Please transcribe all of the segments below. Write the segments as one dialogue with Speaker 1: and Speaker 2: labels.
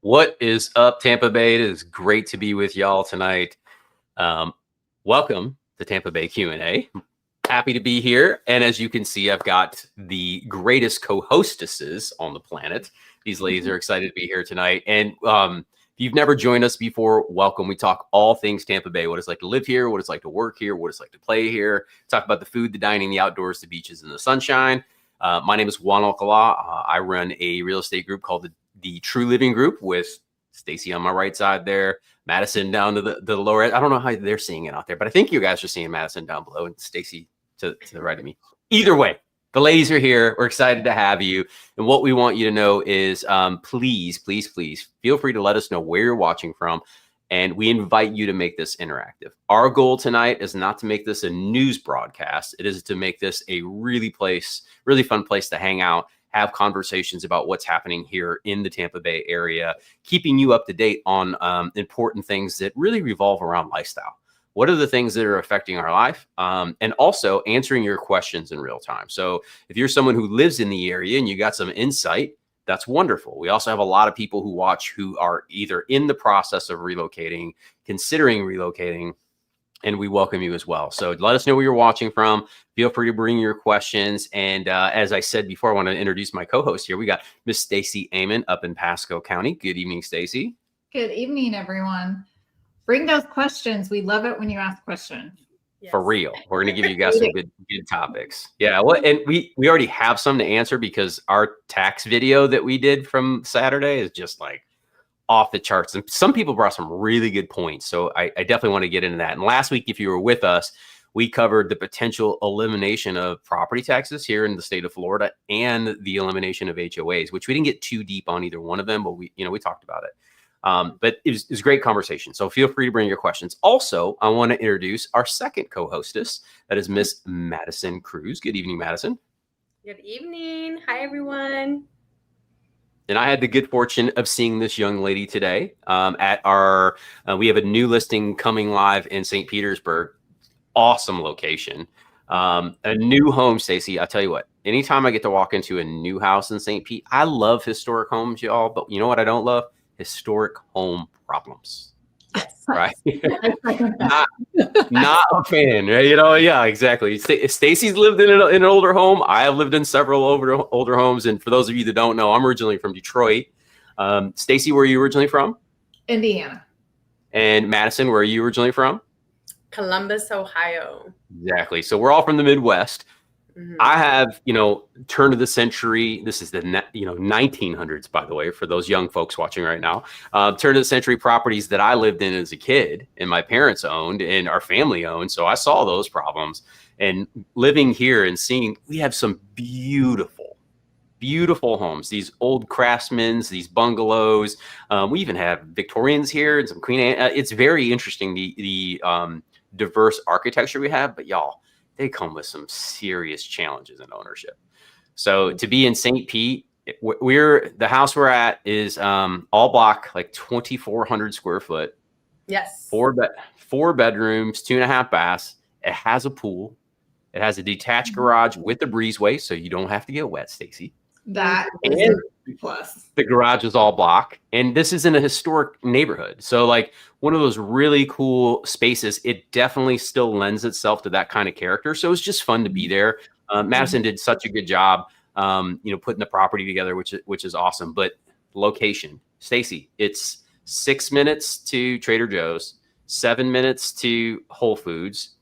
Speaker 1: What is up, Tampa Bay? It is great to be with y'all tonight. Welcome to Tampa Bay Q&A. Happy to be here. And as you can see, I've got the greatest co-hostesses on the planet. These ladies are excited to be here tonight. And if you've never joined us before, welcome. We talk all things Tampa Bay, what it's like to live here, what it's like to work here, what it's like to play here. Talk about the food, the dining, the outdoors, the beaches, and the sunshine. My name is Juan Alcalá. I run a real estate group called the True Living Group with Stacee on my right side there, Madison down to the lower end. I don't know how they're seeing it out there, but I think you guys are seeing Madison down below and Stacee to the right of me. Either way, the ladies are here. We're excited to have you. And what we want you to know is please feel free to let us know where you're watching from. And we invite you to make this interactive. Our goal tonight is not to make this a news broadcast. It is to make this a really fun place to hang out, have conversations about what's happening here in the Tampa Bay area, keeping you up to date on important things that really revolve around lifestyle. What are the things that are affecting our life? And also answering your questions in real time. So if you're someone who lives in the area and you got some insight, that's wonderful. We also have a lot of people who watch who are either in the process of relocating, considering relocating, and we welcome you as well. So let us know where you're watching from. Feel free to bring your questions. And as I said before, I want to introduce my co-host here. We got Miss Stacee Amon up in Pasco County. Good evening, Stacee.
Speaker 2: Good evening, everyone. Bring those questions. We love it when you ask questions.
Speaker 1: Yes. For real. We're going to give you guys some good topics. Yeah. Well, and we already have some to answer because our tax video that we did from Saturday is just like off the charts. And some people brought some really good points. So I definitely want to get into that. And last week, if you were with us, we covered the potential elimination of property taxes here in the state of Florida and the elimination of HOAs, which we didn't get too deep on either one of them, but we talked about it. But it was a great conversation. So feel free to bring your questions. Also, I want to introduce our second co-hostess. That is Miss Madison Cruz. Good evening, Madison.
Speaker 3: Good evening. Hi, everyone.
Speaker 1: And I had the good fortune of seeing this young lady today at our, we have a new listing coming live in St. Petersburg. Awesome location. A new home, Stacee. I tell you what, anytime I get to walk into a new house in St. Pete, I love historic homes, y'all. But you know what I don't love? Historic home problems.
Speaker 3: Yes.
Speaker 1: Right? not a fan. Right? Yeah, exactly. Stacee's lived in an older home. I have lived in several older homes. And for those of you that don't know, I'm originally from Detroit. Stacee, where are you originally from?
Speaker 2: Indiana.
Speaker 1: And Madison, where are you originally from?
Speaker 3: Columbus, Ohio.
Speaker 1: Exactly. So we're all from the Midwest. Mm-hmm. I have, turn of the century. This is the 1900s, by the way, for those young folks watching right now. Turn of the century properties that I lived in as a kid and my parents owned and our family owned. So I saw those problems. And living here and seeing, we have some beautiful homes. These old craftsmen's, these bungalows. We even have Victorians here and some Queen Anne. It's very interesting the diverse architecture we have. But y'all, they come with some serious challenges in ownership. So to be in St. Pete, the house we're at is all block, like 2,400 square foot.
Speaker 3: Yes.
Speaker 1: Four bedrooms, 2.5 baths. It has a pool. It has a detached garage with a breezeway, so you don't have to get wet, Stacee.
Speaker 2: That is a plus.
Speaker 1: The garage is all block, and this is in a historic neighborhood. So like one of those really cool spaces. It definitely still lends itself to that kind of character. So it's just fun to be there. Madison did such a good job, putting the property together, which is awesome. But location, Stacee, it's 6 minutes to Trader Joe's, 7 minutes to Whole Foods,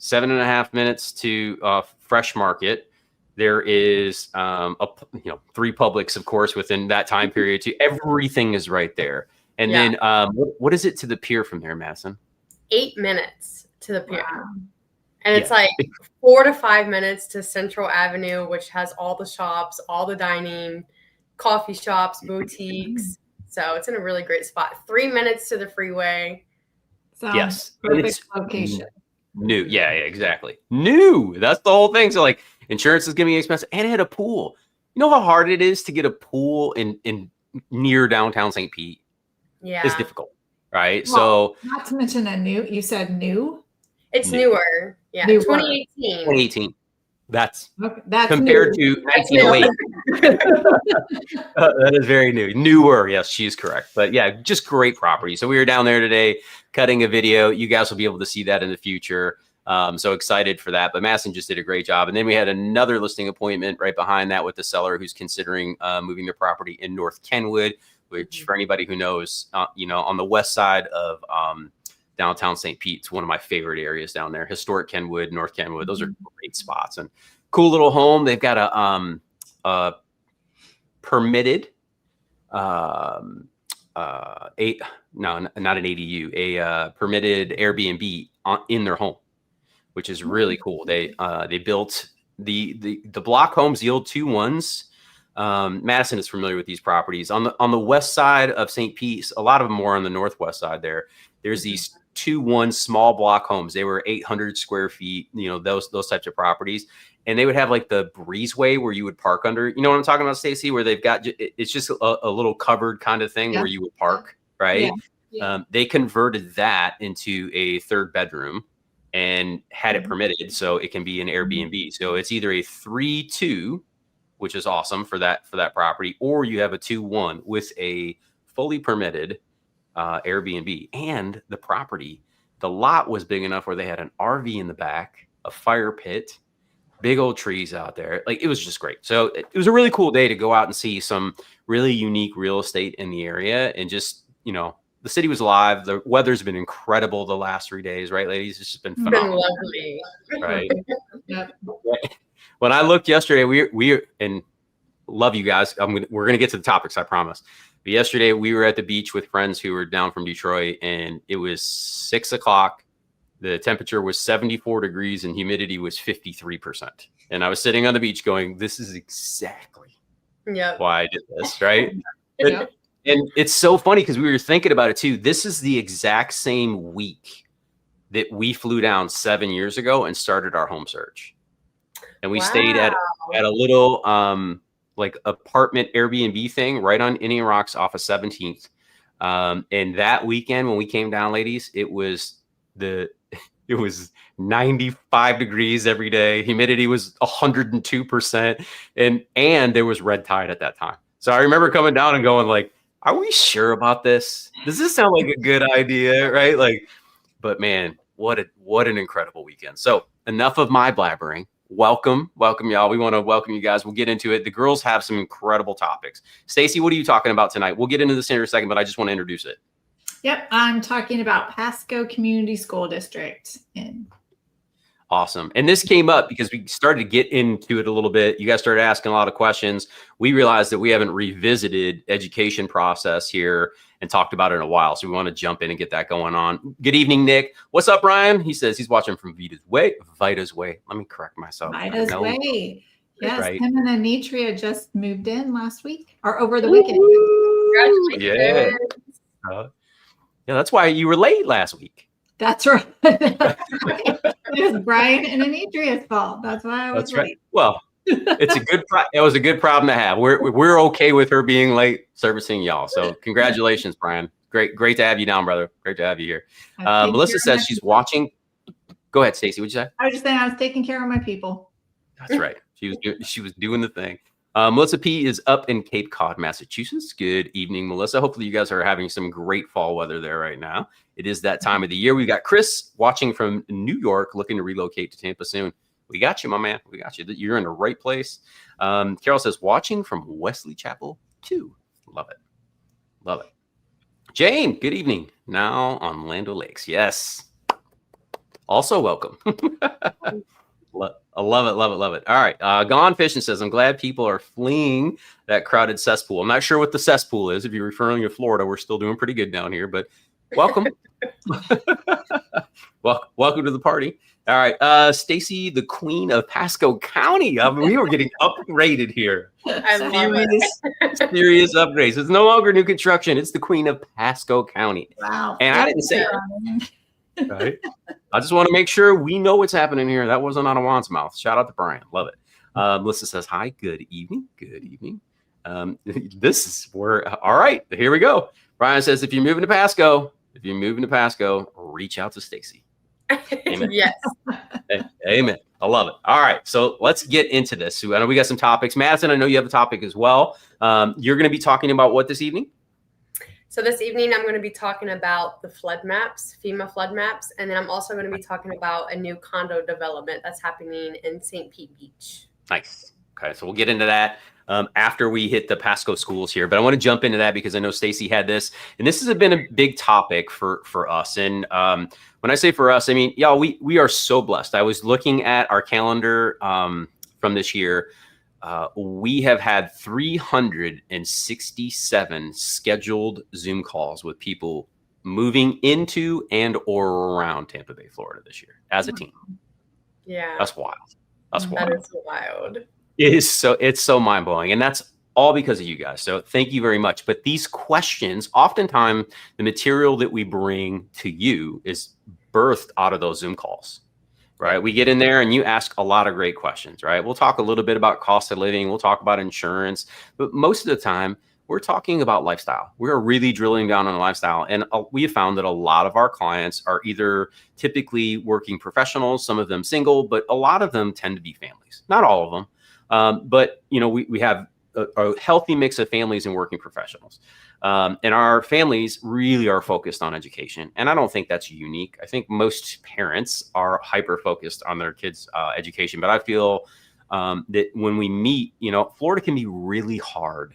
Speaker 1: 7.5 minutes to Fresh Market. There is 3 Publix, of course, within that time period too. Everything is right there. And then what is it to the pier from there, Madison?
Speaker 3: 8 minutes to the pier.
Speaker 2: Wow.
Speaker 3: And it's like 4 to 5 minutes to Central Avenue, which has all the shops, all the dining, coffee shops, boutiques. So it's in a really great spot. 3 minutes to the freeway.
Speaker 2: Sounds perfect location.
Speaker 1: New. Yeah, exactly. New. That's the whole thing. So like insurance is going to be expensive, and it had a pool. You know how hard it is to get a pool in near downtown St. Pete?
Speaker 3: Yeah.
Speaker 1: It's difficult, right?
Speaker 2: Well, so not to mention you said new?
Speaker 3: It's newer. Yeah.
Speaker 2: Newer.
Speaker 3: 2018.
Speaker 1: That's
Speaker 2: That's
Speaker 1: compared
Speaker 2: new.
Speaker 1: to 1908. That is very new. Newer. Yes, she's correct. But yeah, just great property. So we were down there today cutting a video. You guys will be able to see that in the future. So excited for that. But Madison just did a great job. And then we had another listing appointment right behind that with the seller who's considering moving their property in North Kenwood, which for anybody who knows, on the west side of downtown St. Pete's, one of my favorite areas down there. Historic Kenwood, North Kenwood. Those are great spots and cool little home. They've got a permitted not an ADU, a permitted Airbnb in their home, which is really cool. They built the block homes, the old 2-1s. Madison is familiar with these properties on the west side of St. Pete's. A lot of them more on the northwest side there. There's these 2-1 small block homes. They were 800 square feet, those types of properties. And they would have like the breezeway where you would park under, you know what I'm talking about, Stacey, where they've got, it's just a little covered kind of thing where you would park, right? Yeah. They converted that into a 3rd bedroom and had it permitted. So it can be an Airbnb. So it's either a 3-2, which is awesome for that property, or you have a 2-1 with a fully permitted Airbnb. And the lot was big enough where they had an RV in the back, a fire pit, big old trees out there. Like, it was just great. So it was a really cool day to go out and see some really unique real estate in the area. And just, the city was alive. The weather's been incredible the last 3 days, right, ladies? It's just been phenomenal.
Speaker 3: Lovely.
Speaker 1: Right.
Speaker 2: Yep.
Speaker 1: When I looked yesterday, we and love you guys. We're gonna get to the topics, I promise. But yesterday we were at the beach with friends who were down from Detroit, and it was 6 o'clock. The temperature was 74 degrees and humidity was 53%. And I was sitting on the beach going, "This is exactly why I did this," right?
Speaker 2: Yep.
Speaker 1: And it's so funny because we were thinking about it too. This is the exact same week that we flew down 7 years ago and started our home search. And we stayed at a little like apartment Airbnb thing right on Indian Rocks off of 17th. And that weekend when we came down, ladies, it was 95 degrees every day. Humidity was 102%. And there was red tide at that time. So I remember coming down and going like, are we sure about this? Does this sound like a good idea? Right? Like, but man, what an incredible weekend. So enough of my blabbering. Welcome, y'all. We want to welcome you guys. We'll get into it. The girls have some incredible topics. Stacey, what are you talking about tonight? We'll get into this in a second, but I just want to introduce it.
Speaker 2: Yep, I'm talking about Pasco Community School District.
Speaker 1: Awesome. And this came up because we started to get into it a little bit. You guys started asking a lot of questions. We realized that we haven't revisited education process here and talked about it in a while. So we want to jump in and get that going on. Good evening, Nick. What's up, Ryan? He says he's watching from Vita's Way. Let me correct myself.
Speaker 2: Vita's Way. Yes,
Speaker 1: right.
Speaker 2: Him and Anitria just moved in last week or over the weekend.
Speaker 3: Congratulations.
Speaker 1: Yeah. Yeah, that's why you were late last week.
Speaker 2: That's right. It was Brian and Anitria's fault. That's why I was late.
Speaker 1: Right. Well, it was a good problem to have. We're okay with her being late servicing y'all. So congratulations, Brian. Great to have you down, brother. Great to have you here. Melissa says she's watching. Go ahead, Stacey. What'd you say?
Speaker 2: I was just saying I was taking care of my people.
Speaker 1: That's right. She was doing the thing. Melissa P is up in Cape Cod, Massachusetts. Good evening, Melissa. Hopefully you guys are having some great fall weather there right now. It is that time of the year. We've got Chris watching from New York, looking to relocate to Tampa soon. We got you, my man. We got you. You're in the right place. Carol says, watching from Wesley Chapel too. Love it. Love it. Jane, good evening. Now on Land O'Lakes. Yes. Also welcome. I love it, love it, love it. All right. Gone Fishing says, I'm glad people are fleeing that crowded cesspool. I'm not sure what the cesspool is. If you're referring to Florida, we're still doing pretty good down here, but welcome. Welcome to the party. All right. Stacey, the queen of Pasco County. I mean, we were getting upgraded here.
Speaker 3: I love it.
Speaker 1: Serious upgrades. It's no longer new construction. It's the queen of Pasco County.
Speaker 2: Wow.
Speaker 1: And I didn't say it. Right. I just want to make sure we know what's happening here. That wasn't out of Juan's mouth. Shout out to Brian. Love it. Melissa says, hi, good evening. Good evening. This is where, all right, here we go. Brian says, if you're moving to Pasco, reach out to Stacey. Amen.
Speaker 3: Yes.
Speaker 1: Amen. I love it. All right. So let's get into this. So I know we got some topics. Madison, I know you have a topic as well. You're going to be talking about what this evening?
Speaker 3: So this evening, I'm going to be talking about the flood maps, FEMA flood maps. And then I'm also going to be talking about a new condo development that's happening in St. Pete Beach.
Speaker 1: Nice. Okay. So we'll get into that after we hit the Pasco schools here. But I want to jump into that because I know Stacey had this. And this has been a big topic for us. And when I say for us, I mean, y'all, we are so blessed. I was looking at our calendar from this year. We have had 367 scheduled Zoom calls with people moving into and or around Tampa Bay, Florida this year as a team.
Speaker 3: Yeah.
Speaker 1: That's wild. That's wild.
Speaker 3: That is wild.
Speaker 1: It's so mind blowing. And that's all because of you guys. So thank you very much. But these questions, oftentimes the material that we bring to you is birthed out of those Zoom calls. Right. We get in there and you ask a lot of great questions, right? We'll talk a little bit about cost of living. We'll talk about insurance, but most of the time we're talking about lifestyle. We're really drilling down on lifestyle. And we have found that a lot of our clients are either typically working professionals, some of them single, but a lot of them tend to be families, not all of them. But you know, we have a healthy mix of families and working professionals. And our families really are focused on education. And I don't think that's unique. I think most parents are hyper focused on their kids' education. But I feel that when we meet, you know, Florida can be really hard.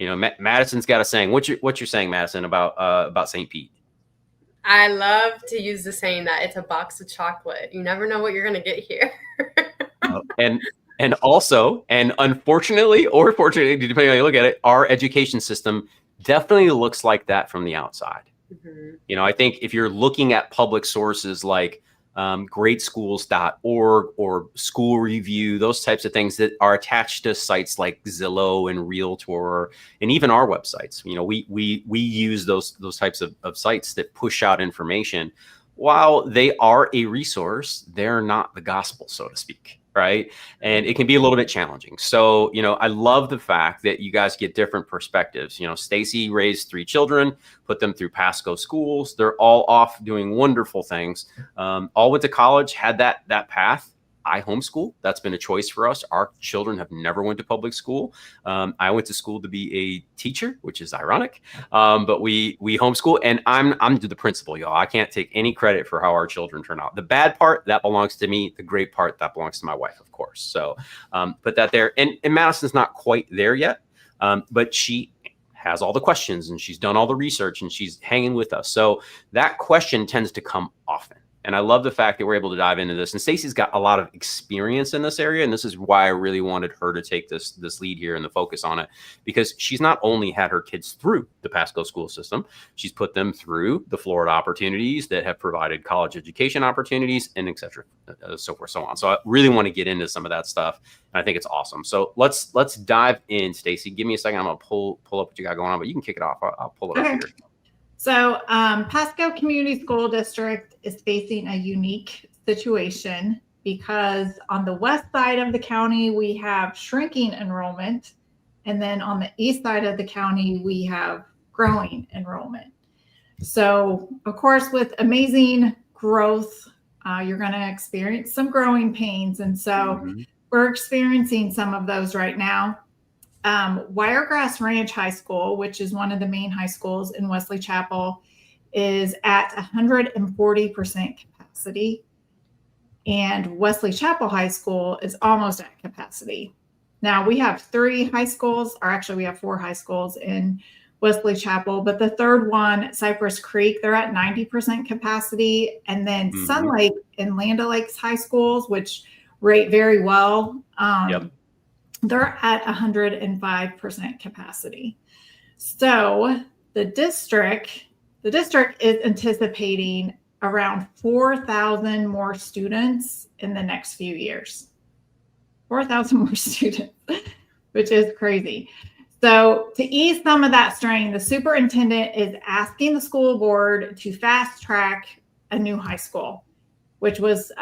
Speaker 1: You know, Madison's got a saying. What's your saying, Madison, about St. Pete?
Speaker 3: I love to use the saying that it's a box of chocolate. You never know what you're going to get here. And also, and unfortunately or fortunately, depending on how you look at it, our education system definitely looks like that from the outside. Mm-hmm. You know, I think if you're looking at public sources like greatschools.org or School Review, those types of things that are attached to sites like Zillow and Realtor, and even our websites, you know, we use those types of sites that push out information. While they are a resource, they're not the gospel, so to speak. Right. And it can be a little bit challenging. So, you know, I love the fact that you guys get different perspectives. You know, Stacey raised 3 children, put them through Pasco schools. They're all off doing wonderful things. All went to college, had that path. I homeschool. That's been a choice for us. Our children have never went to public school. I went to school to be a teacher, which is ironic. But we homeschool, and I'm the principal, y'all. I can't take any credit for how our children turn out. The bad part, that belongs to me. The great part, that belongs to my wife, of course. So put that there. And Madison's not quite there yet, but she has all the questions and she's done all the research and she's hanging with us. So that question tends to come often. And I love the fact that we're able to dive into this. And Stacey's got a lot of experience in this area. And this is why I really wanted her to take this lead here and the focus on it, because she's not only had her kids through the Pasco school system, she's put them through the Florida opportunities that have provided college education opportunities and et cetera, so forth, so on. So I really want to get into some of that stuff. And I think it's awesome. So let's dive in, Stacey. Give me a second. I'm going to pull up what you got going on, but you can kick it off. I'll pull it up here.
Speaker 2: So Pasco Community School District is facing a unique situation because on the west side of the county, we have shrinking enrollment. And then on the east side of the county, we have growing enrollment. So, of course, with amazing growth, you're going to experience some growing pains. And so we're experiencing some of those right now. Wiregrass Ranch High School, which is one of the main high schools in Wesley Chapel, is at 140% capacity. And Wesley Chapel High School is almost at capacity. Now we have 3 high schools, or actually we have 4 high schools in Wesley Chapel, but the third one, Cypress Creek, they're at 90% capacity. And then Sun Lake and Land O'Lakes high schools, which rate very well, they're at 105% capacity. So the district is anticipating around 4,000 more students in the next few years. 4,000 more students, which is crazy. So to ease some of that strain, the superintendent is asking the school board to fast track a new high school, which was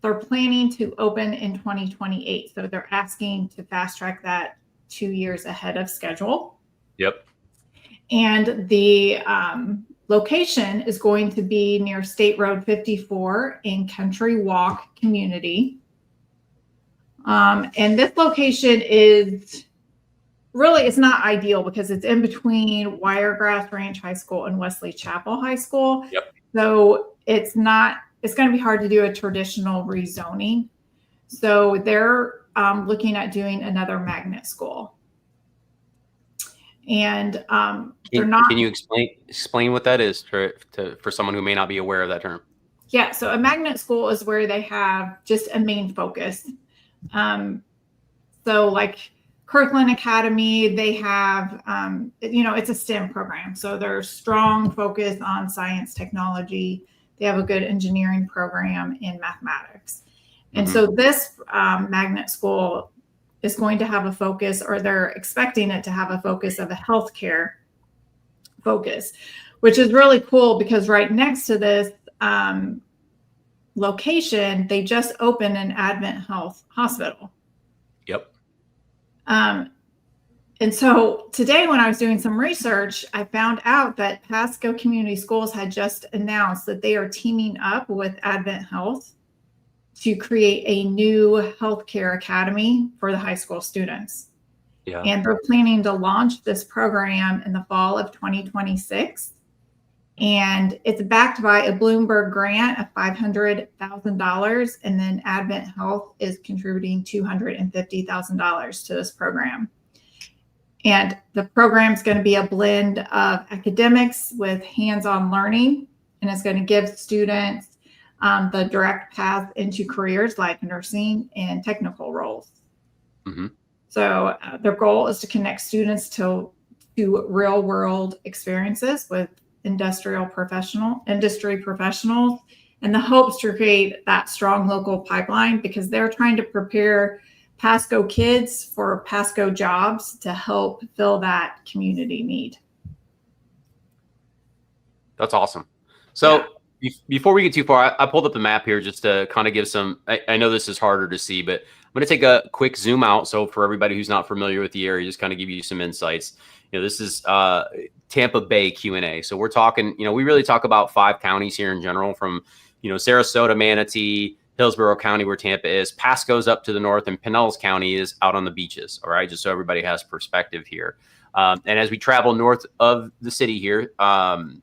Speaker 2: they're planning to open in 2028. So they're asking to fast track that 2 years ahead of schedule.
Speaker 1: Yep.
Speaker 2: And the location is going to be near State Road 54 in Country Walk community. And this location is really, it's not ideal because it's in between Wiregrass Ranch High School and Wesley Chapel High School.
Speaker 1: Yep.
Speaker 2: So it's going to be hard to do a traditional rezoning. So they're looking at doing another magnet school. And they're not.
Speaker 1: Can you explain what that is for someone who may not be aware of that term?
Speaker 2: Yeah. So a magnet school is where they have just a main focus. So like Kirkland Academy, they have, it's a STEM program. So there's strong focus on science, technology. They have a good engineering program in mathematics. And so this magnet school is going to have a focus, or they're expecting it to have a focus of a healthcare focus, which is really cool because right next to this location, they just opened an Advent Health hospital.
Speaker 1: Yep.
Speaker 2: And so today when I was doing some research, I found out that Pasco Community Schools had just announced that they are teaming up with Advent Health to create a new healthcare academy for the high school students.
Speaker 1: Yeah. And
Speaker 2: they're planning to launch this program in the fall of 2026. And it's backed by a Bloomberg grant of $500,000. And then Advent Health is contributing $250,000 to this program. And the program is going to be a blend of academics with hands-on learning. And it's going to give students the direct path into careers like nursing and technical roles.
Speaker 1: Mm-hmm.
Speaker 2: So their goal is to connect students to real world experiences with industry professionals, and the hopes to create that strong local pipeline because they're trying to prepare Pasco kids for Pasco jobs to help fill that community need.
Speaker 1: That's awesome. So before we get too far, I pulled up the map here just to kind of give some, I know this is harder to see, but I'm going to take a quick zoom out. So for everybody who's not familiar with the area, just kind of give you some insights. This is Tampa Bay Q&A. So we're talking, we really talk about 5 counties here in general from, Sarasota, Manatee, Hillsborough County, where Tampa is, Pasco's up to the north, and Pinellas County is out on the beaches. All right. Just so everybody has perspective here. And as we travel north of the city here, County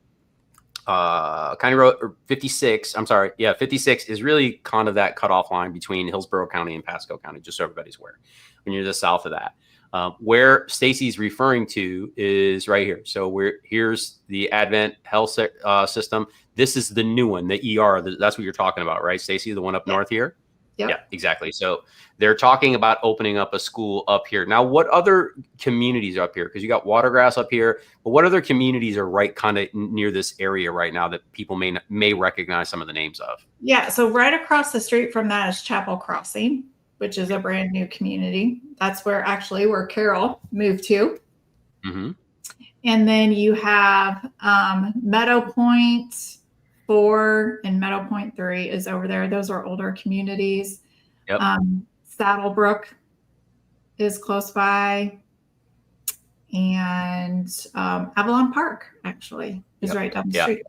Speaker 1: Road 56, 56 is really kind of that cutoff line between Hillsborough County and Pasco County, just so everybody's aware. When you're just south of that, where Stacee's referring to is right here. So here's the Advent Health system. This is the new one, the ER. That's what you're talking about, right, Stacee? The one up north here?
Speaker 2: Yep.
Speaker 1: Yeah, exactly. So they're talking about opening up a school up here. Now, what other communities are up here? Because you got Watergrass up here, but what other communities are right kind of near this area right now that people may recognize some of the names of?
Speaker 2: Yeah, so right across the street from that is Chapel Crossing, which is a brand new community. That's where Carol moved to.
Speaker 1: Mm-hmm. And
Speaker 2: then you have Meadow Point 4 and Meadow Point 3 is over there. Those are older communities.
Speaker 1: Yep.
Speaker 2: Saddlebrook is close by. And Avalon Park actually is right down the street.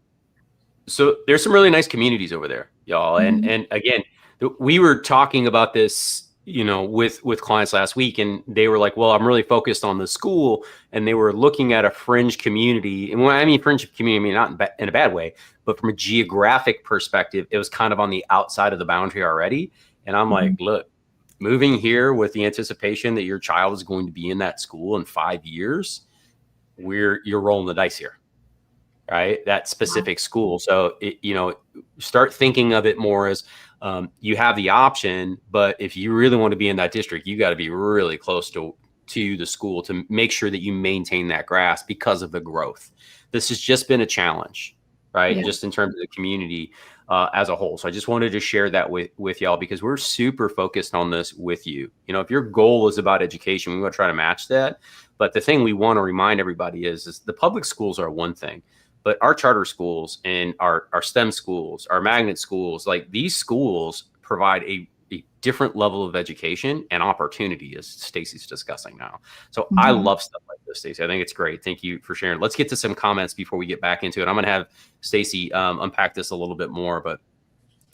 Speaker 1: So there's some really nice communities over there, y'all.
Speaker 2: Mm-hmm.
Speaker 1: And again, we were talking about this, with clients last week, and they were like, well, I'm really focused on the school, and they were looking at a fringe community. And when I mean fringe community, I mean not in a bad way, but from a geographic perspective, it was kind of on the outside of the boundary already. And I'm like, look, moving here with the anticipation that your child is going to be in that school in 5 years, you're rolling the dice here, right? That specific school. So, start thinking of it more as you have the option, but if you really want to be in that district, you got to be really close to the school to make sure that you maintain that grasp because of the growth. This has just been a challenge, right? Yeah. Just in terms of the community as a whole. So I just wanted to share that with y'all because we're super focused on this with you. If your goal is about education, we want to try to match that. But the thing we want to remind everybody is the public schools are one thing. But our charter schools and our STEM schools, our magnet schools, like these schools provide a different level of education and opportunity, as Stacee's discussing now. So I love stuff like this, Stacee. I think it's great. Thank you for sharing. Let's get to some comments before we get back into it. I'm going to have Stacee unpack this a little bit more, but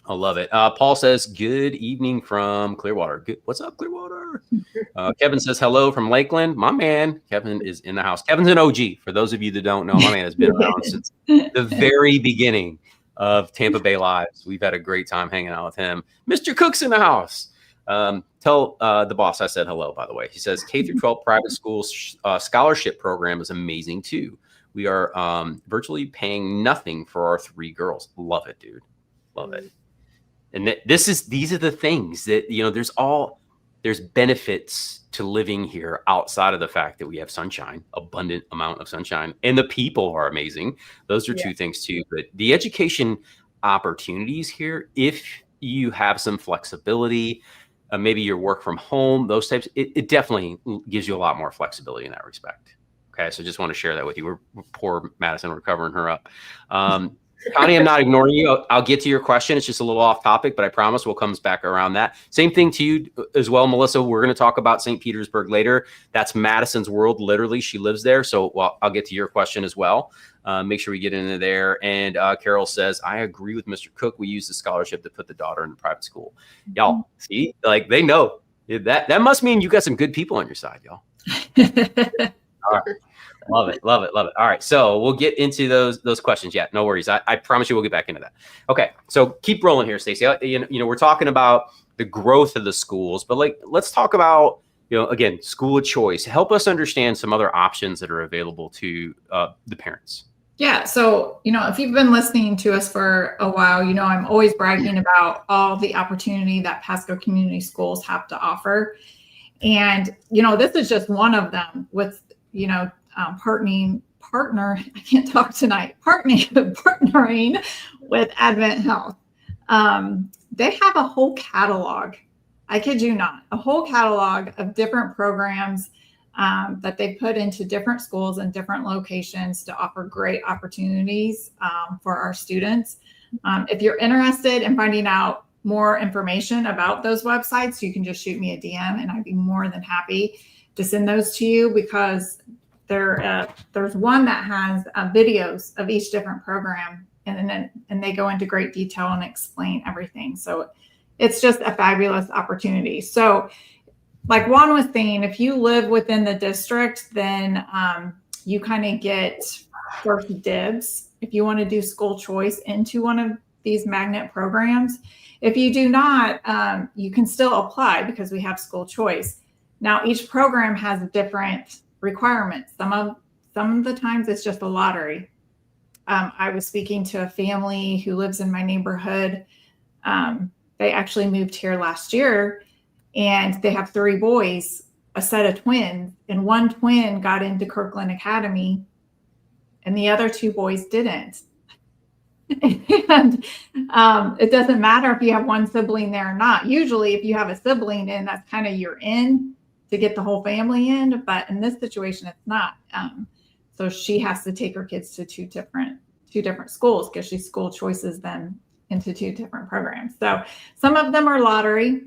Speaker 1: I love it. Paul says, good evening from Clearwater. Good. What's up, Clearwater? Kevin says, hello from Lakeland. My man, Kevin, is in the house. Kevin's an OG. For those of you that don't know, my man has been around since the very beginning of Tampa Bay Lives. We've had a great time hanging out with him. Mr. Cook's in the house. Tell the boss I said hello, by the way. He says, K through 12 private schools scholarship program is amazing, too. We are virtually paying nothing for our 3 girls. Love it, dude. Love it. And these are the things that, you know, there's benefits to living here outside of the fact that we have sunshine, abundant amount of sunshine, and the people are amazing. Those are 2 things too. But the education opportunities here, if you have some flexibility, maybe your work from home, those types, it definitely gives you a lot more flexibility in that respect. Okay. So just want to share that with you. We're poor Madison, we're covering her up. Connie, I'm not ignoring you. I'll get to your question. It's just a little off topic, but I promise we'll come back around that. Same thing to you as well, Melissa. We're going to talk about St. Petersburg later. That's Madison's world. Literally, she lives there. So I'll get to your question as well. Make sure we get into there. And Carol says, I agree with Mr. Cook. We use the scholarship to put the daughter in the private school. Y'all, see, like they know that must mean you got some good people on your side, y'all. All right. Love it. Love it. Love it. All right. So we'll get into those questions. Yeah, no worries. I promise you we'll get back into that. Okay. So keep rolling here, Stacee. You know, we're talking about the growth of the schools, but let's talk about, you know, again, school of choice. Help us understand some other options that are available to the parents.
Speaker 2: Yeah. So, you know, if you've been listening to us for a while, you know, I'm always bragging about all the opportunity that Pasco Community Schools have to offer. And, you know, this is just one of them with, you know, partnering with Advent Health. They have a whole catalog. I kid you not, a whole catalog of different programs that they put into different schools and different locations to offer great opportunities for our students. If you're interested in finding out more information about those websites, you can just shoot me a DM and I'd be more than happy to send those to you, because there's one that has videos of each different program, and they go into great detail and explain everything. So it's just a fabulous opportunity. So like Juan was saying, if you live within the district, then you kind of get first dibs if you want to do school choice into one of these magnet programs. If you do not, you can still apply because we have school choice. Now, each program has different requirements. Some of the times it's just a lottery. I was speaking to a family who lives in my neighborhood. They actually moved here last year, and they have 3 boys, a set of twins, and one twin got into Kirkland Academy and the other 2 boys didn't. And it doesn't matter if you have one sibling there or not. Usually if you have a sibling in, that's kind of your in to get the whole family in, but in this situation, it's not. So she has to take her kids to two different schools because she school choices them into 2 different programs. So some of them are lottery,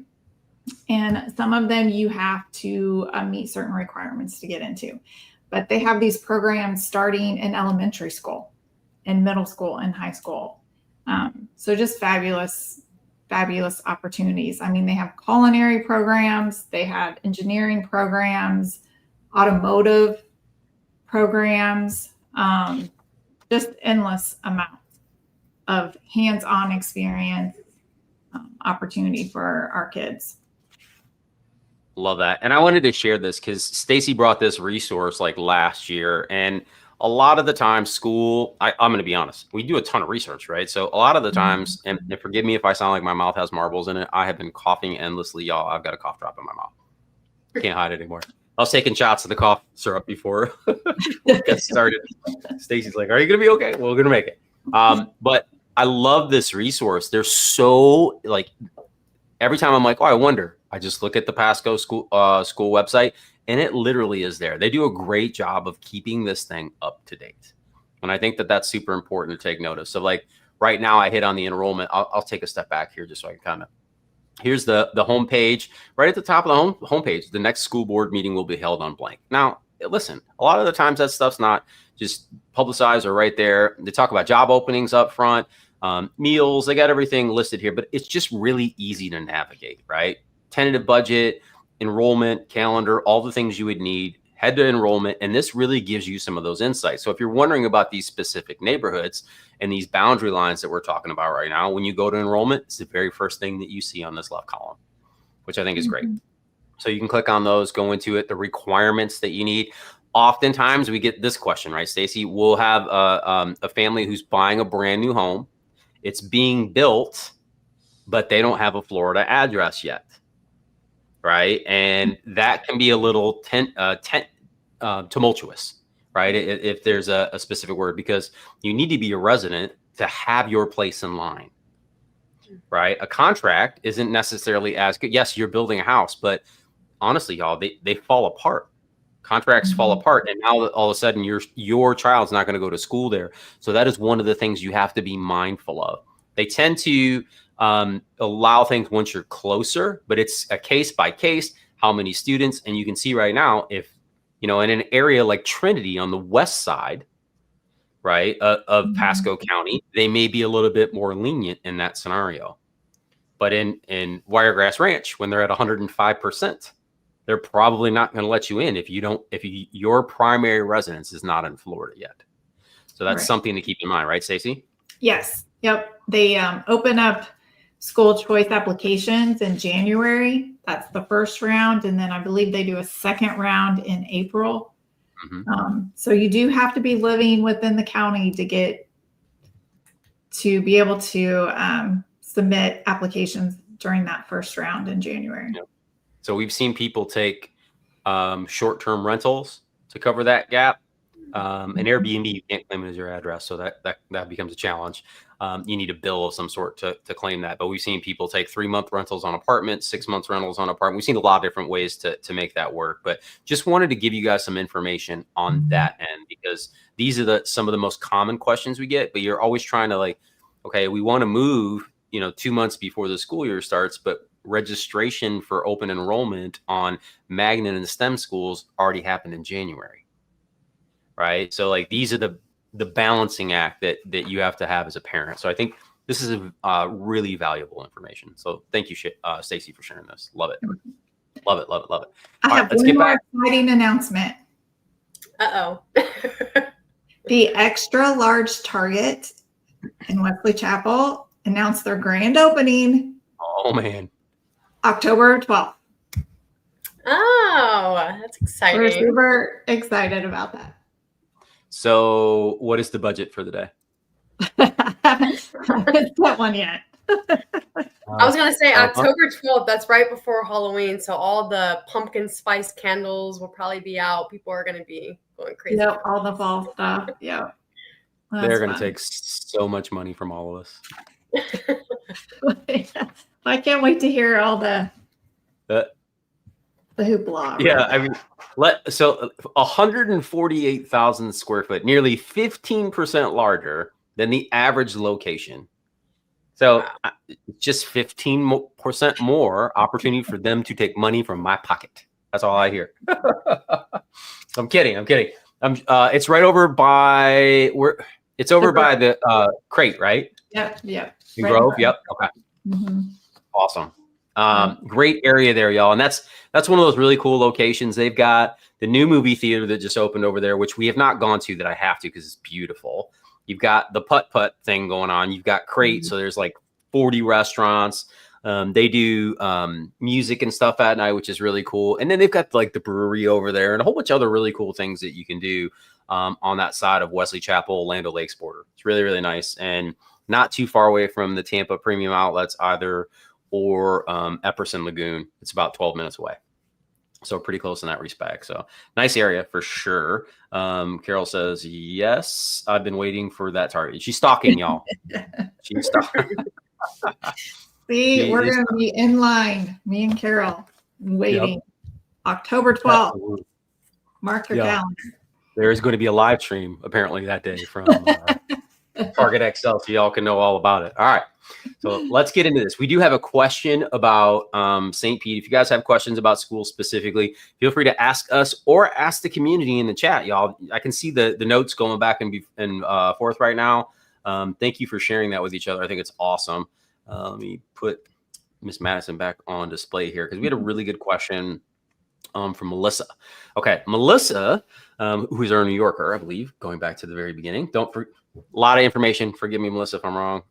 Speaker 2: and some of them you have to meet certain requirements to get into. But they have these programs starting in elementary school, in middle school, and high school. So just fabulous opportunities. I mean, they have culinary programs, they have engineering programs, automotive programs, just endless amounts of hands-on experience, opportunity for our kids.
Speaker 1: Love that. And I wanted to share this because Stacee brought this resource like last year, and a lot of the time school, I'm going to be honest, we do a ton of research, right? So a lot of the times, and forgive me if I sound like my mouth has marbles in it, I have been coughing endlessly, y'all. I've got a cough drop in my mouth. Can't hide it anymore. I was taking shots of the cough syrup before we got started. Stacee's like, are you going to be okay? Well, we're going to make it. But I love this resource. They're so like, every time I'm like, oh, I wonder, I just look at the Pasco school website, and it literally is there. They do a great job of keeping this thing up to date. And I think that that's super important to take notice. So like right now I hit on the enrollment. I'll take a step back here just so I can kind of Here's the homepage. Right at the top of the homepage, the next school board meeting will be held on blank. Now, listen, a lot of the times that stuff's not just publicized or right there. They talk about job openings up front, meals. They got everything listed here, but it's just really easy to navigate, right? Tentative budget, enrollment, calendar, all the things you would need. Head to enrollment, and this really gives you some of those insights. So if you're wondering about these specific neighborhoods and these boundary lines that we're talking about right now, when you go to enrollment, it's the very first thing that you see on this left column, which I think is great. So you can click on those, go into it, the requirements that you need. Oftentimes we get this question, right, Stacey? We'll have a family who's buying a brand new home. It's being built, but they don't have a Florida address yet, right? And that can be a little tumultuous, right? If there's a specific word, because you need to be a resident to have your place in line, right? A contract isn't necessarily as good. Yes, you're building a house, but honestly, y'all, they fall apart. Contracts fall apart, and now all of a sudden your child's not going to go to school there. So that is one of the things you have to be mindful of. They tend to allow things once you're closer, but it's a case by case, how many students. And you can see right now, if, in an area like Trinity on the west side, right, of Pasco County, they may be a little bit more lenient in that scenario. But in Wiregrass Ranch, when they're at 105%, they're probably not going to let you in if your primary residence is not in Florida yet. So that's something to keep in mind, right, Stacey?
Speaker 2: Yes. Yep. They open up school choice applications in January. That's the first round. And then I believe they do a second round in April. So you do have to be living within the county to be able to submit applications during that first round in January.
Speaker 1: Yep. So we've seen people take short-term rentals to cover that gap. An Airbnb, you can't claim it as your address, so that becomes a challenge. You need a bill of some sort to claim that. But we've seen people take 3-month rentals on apartments, 6 months rentals on apartment. We've seen a lot of different ways to make that work. But just wanted to give you guys some information on that end, because these are some of the most common questions we get. But you're always trying to okay, we want to move, 2 months before the school year starts, but registration for open enrollment on magnet and STEM schools already happened in January, right? So these are the balancing act that you have to have as a parent. So I think this is a really valuable information. So thank you, Stacey, for sharing this. Love it. Love it, love it, love it.
Speaker 2: I have one more exciting announcement. The extra large Target in Wesley Chapel announced their grand opening.
Speaker 1: Oh, man.
Speaker 2: October 12th.
Speaker 3: Oh, that's exciting.
Speaker 2: We're super excited about that.
Speaker 1: So what is the budget for the day?
Speaker 2: I haven't set one yet.
Speaker 3: I was going to say October 12th. That's right before Halloween. So all the pumpkin spice candles will probably be out. People are going to be going crazy.
Speaker 2: Yep, all the fall stuff. Yeah.
Speaker 1: They're going to take so much money from all of us.
Speaker 2: I can't wait to hear all the hoopla.
Speaker 1: Yeah, I mean, so 148,000 square foot, nearly 15% larger than the average location. So just 15% more opportunity for them to take money from my pocket. That's all I hear. I'm kidding. It's right over by by the crate, right?
Speaker 2: Yep.
Speaker 1: In Grove. Yep. Okay. Awesome. Great area there, y'all. And that's one of those really cool locations. They've got the new movie theater that just opened over there, which we have not gone to, that I have to because it's beautiful. You've got the putt-putt thing going on. You've got Crate. So there's 40 restaurants. They do music and stuff at night, which is really cool. And then they've got the brewery over there and a whole bunch of other really cool things that you can do on that side of Wesley Chapel, Land O'Lakes border. It's really, really nice. And not too far away from the Tampa Premium Outlets either, or Epperson Lagoon. It's about 12 minutes away. So pretty close in that respect. So nice area for sure. Carol says, yes, I've been waiting for that Target. She's stalking, y'all. She's stalking.
Speaker 2: See, we're going to be in line, me and Carol, waiting. Yep. October 12th. Absolutely. Mark your calendar.
Speaker 1: There is going to be a live stream apparently that day from Target Excel so y'all can know all about it. All right. So let's get into this. We do have a question about St. Pete. If you guys have questions about school specifically, feel free to ask us or ask the community in the chat, y'all. I can see the notes going back and forth right now. Thank you for sharing that with each other. I think it's awesome. Let me put Miss Madison back on display here because we had a really good question from Melissa. Okay, Melissa, who's our New Yorker, I believe, going back to the very beginning. A lot of information. Forgive me, Melissa, if I'm wrong.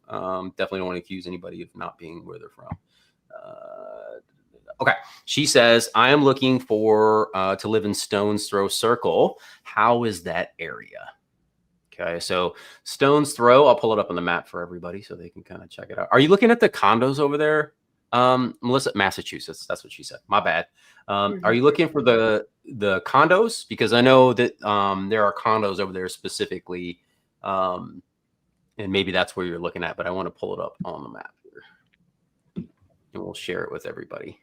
Speaker 1: Definitely don't want to accuse anybody of not being where they're from. Okay, she says, I am looking for to live in Stones Throw Circle. How is that area? Okay, so Stones Throw, I'll pull it up on the map for everybody so they can kind of check it out. Are you looking at the condos over there? Melissa, Massachusetts, that's what she said. My bad. Are you looking for the condos? Because I know that there are condos over there specifically. And maybe that's where you're looking at, but I want to pull it up on the map here. And we'll share it with everybody.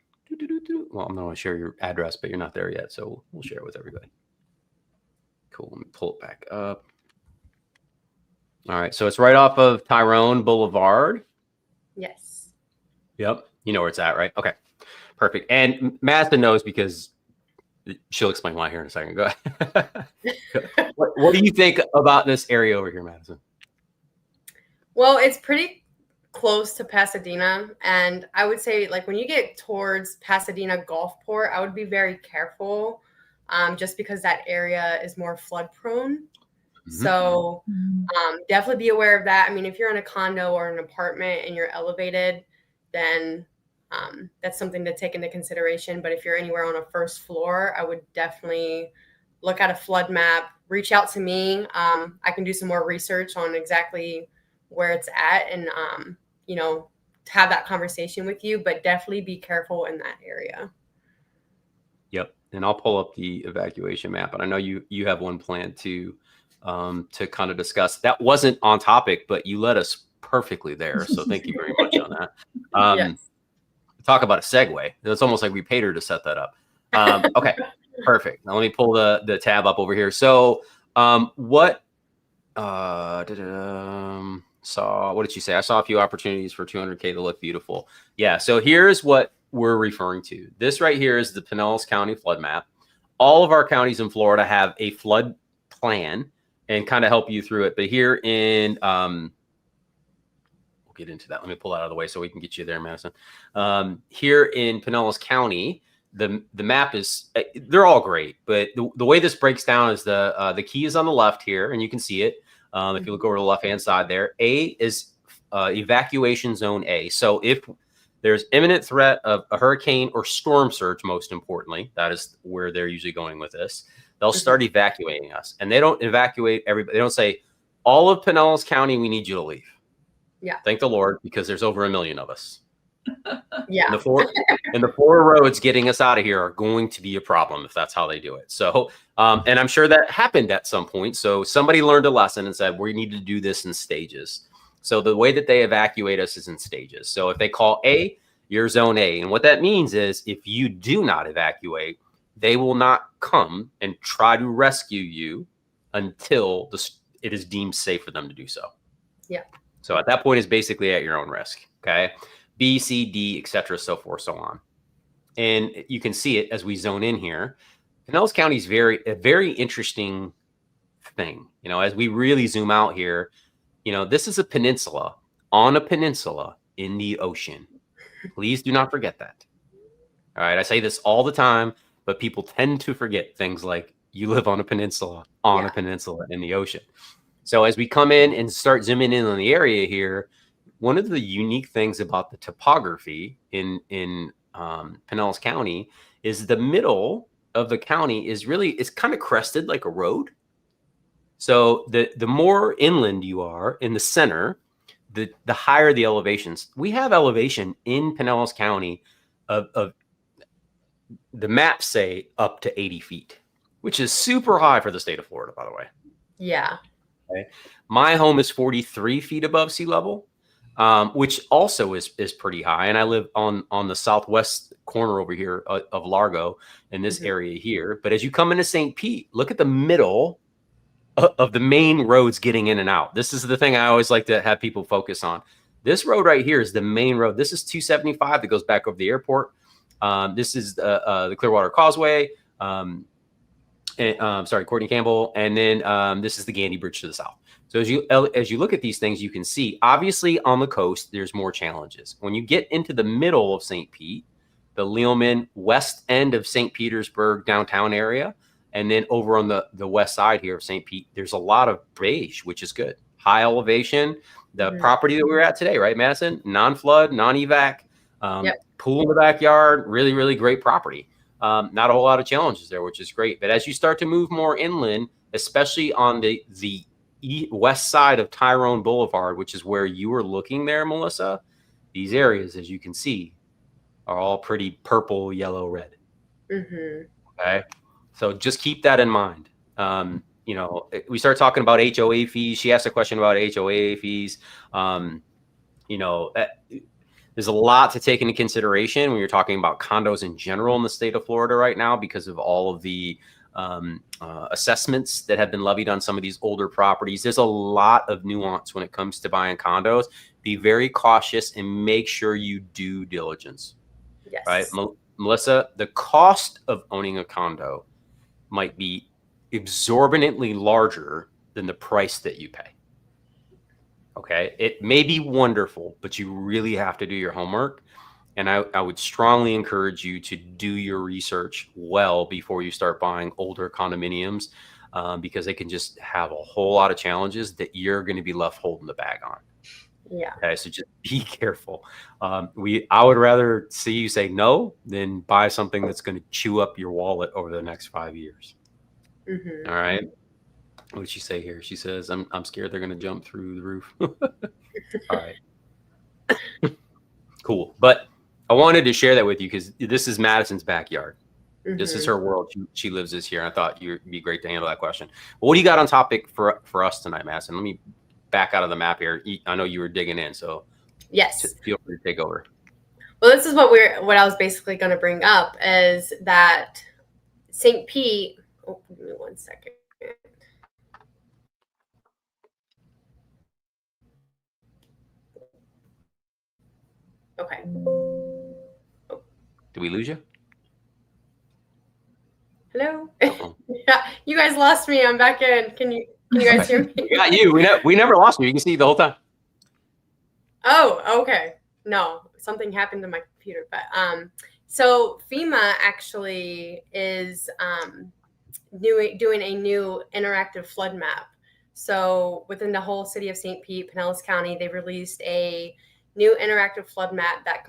Speaker 1: Well, I'm not going to share your address, but you're not there yet, so we'll share it with everybody. Cool. Let me pull it back up. All right, so it's right off of Tyrone Boulevard. Yes. Yep. You know where it's at, right? Okay. Perfect. And Madison knows because she'll explain why here in a second. Go ahead. What do you think about this area over here, Madison?
Speaker 3: Well, it's pretty close to Pasadena. And I would say, like, when you get towards Pasadena Gulfport, I would be very careful just because that area is more flood prone. So definitely be aware of that. I mean, if you're in a condo or an apartment and you're elevated, then that's something to take into consideration. But if you're anywhere on a first floor, I would definitely look at a flood map, reach out to me. I can do some more research on exactly where it's at and, you know, have that conversation with you, but definitely be careful in that area.
Speaker 1: Yep. And I'll pull up the evacuation map. And I know you have one planned to kind of discuss. That wasn't on topic, but you led us perfectly there. So thank you very much on that. Yes. Talk about a segue. It's almost like we paid her to set that up. Okay, perfect. Now let me pull the tab up over here. So what did she say? I saw a few opportunities for 200K to look beautiful. Yeah, so here's what we're referring to. This right here is the Pinellas County flood map. All of our counties in Florida have a flood plan and kind of help you through it. But here in get into that. Let me pull that out of the way so we can get you there, Madison. Here in Pinellas County, the map is, they're all great, but the way this breaks down is the key is on the left here, and you can see it. If you look over to the left-hand side there, A is evacuation zone A. So if there's imminent threat of a hurricane or storm surge, most importantly, that is where they're usually going with this, they'll start evacuating us. And they don't evacuate everybody. They don't say, all of Pinellas County, we need you to leave. Yeah. Thank the Lord, because there's over 1 million of us. Yeah. And the four roads getting us out of here are going to be a problem if that's how they do it. So, and I'm sure that happened at some point. So somebody learned a lesson and said, we need to do this in stages. So the way that they evacuate us is in stages. So if they call A, you're zone A. And what that means is if you do not evacuate, they will not come and try to rescue you until it is deemed safe for them to do so. Yeah. So at that point, it's basically at your own risk. Okay. B, C, D, et cetera, so forth, so on. And you can see it as we zone in here. Pinellas County is a very interesting thing. You know, as we really zoom out here, you know, this is a peninsula on a peninsula in the ocean. Please do not forget that. All right. I say this all the time, but people tend to forget things like you live on a peninsula in the ocean. So as we come in and start zooming in on the area here, one of the unique things about the topography in Pinellas County is the middle of the county is it's kind of crested like a road. So the more inland you are in the center, the higher the elevations. We have elevation in Pinellas County of the maps say up to 80 feet, which is super high for the state of Florida, by the way. Yeah. Okay. My home is 43 feet above sea level, which also is pretty high. And I live on the southwest corner over here of Largo in this area here. But as you come into St. Pete, look at the middle of the main roads getting in and out. This is the thing I always like to have people focus on. This road right here is the main road. This is 275 that goes back over the airport. This is the Clearwater Causeway. Courtney Campbell, and then this is the Gandy Bridge to the south. So as you look at these things, you can see obviously on the coast there's more challenges. When you get into the middle of St. Pete, the Lealman west end of St. Petersburg downtown area, and then over on the west side here of St. Pete, there's a lot of beige, which is good. High elevation. The property that we were at today, right, Madison? Non-flood, non-evac, pool in the backyard. Really, really great property. Not a whole lot of challenges there, which is great. But as you start to move more inland, especially on the west side of Tyrone Boulevard, which is where you were looking there, Melissa, these areas, as you can see, are all pretty purple, yellow, red. Okay. So just keep that in mind. You know, we start talking about HOA fees. She asked a question about HOA fees. You know, there's a lot to take into consideration when you're talking about condos in general in the state of Florida right now because of all of the assessments that have been levied on some of these older properties. There's a lot of nuance when it comes to buying condos. Be very cautious and make sure you do diligence.
Speaker 3: Yes.
Speaker 1: Right, Melissa, the cost of owning a condo might be exorbitantly larger than the price that you pay. Okay, it may be wonderful, but you really have to do your homework. And I would strongly encourage you to do your research well before you start buying older condominiums, because they can just have a whole lot of challenges that you're going to be left holding the bag on.
Speaker 3: Yeah.
Speaker 1: Okay, so just be careful. I would rather see you say no than buy something that's going to chew up your wallet over the next 5 years. All right. What did she say here? She says, I'm scared they're going to jump through the roof. All right. Cool. But I wanted to share that with you because this is Madison's backyard. This is her world. She lives this year. I thought it'd be great to handle that question. Well, what do you got on topic for us tonight, Madison? Let me back out of the map here. I know you were digging in, so
Speaker 3: yes,
Speaker 1: feel free to take over.
Speaker 3: Well, this is what I was basically going to bring up is that St. Pete. Oh, give me 1 second. Okay. Oh.
Speaker 1: Did we lose you?
Speaker 3: Hello. Yeah, you guys lost me. I'm back in. Can you guys hear me?
Speaker 1: Not you. We never lost you. You can see the whole time.
Speaker 3: Oh, okay. No, something happened to my computer, but so FEMA actually is doing a new interactive flood map. So within the whole city of St. Pete, Pinellas County, they've released a new interactive flood map that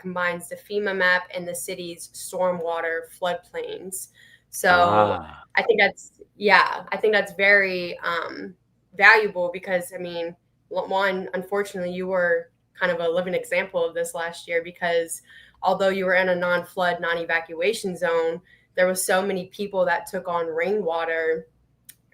Speaker 3: combines the FEMA map and the city's stormwater floodplains. So I think that's very valuable because, I mean, one, unfortunately, you were kind of a living example of this last year because although you were in a non-flood, non-evacuation zone, there was so many people that took on rainwater.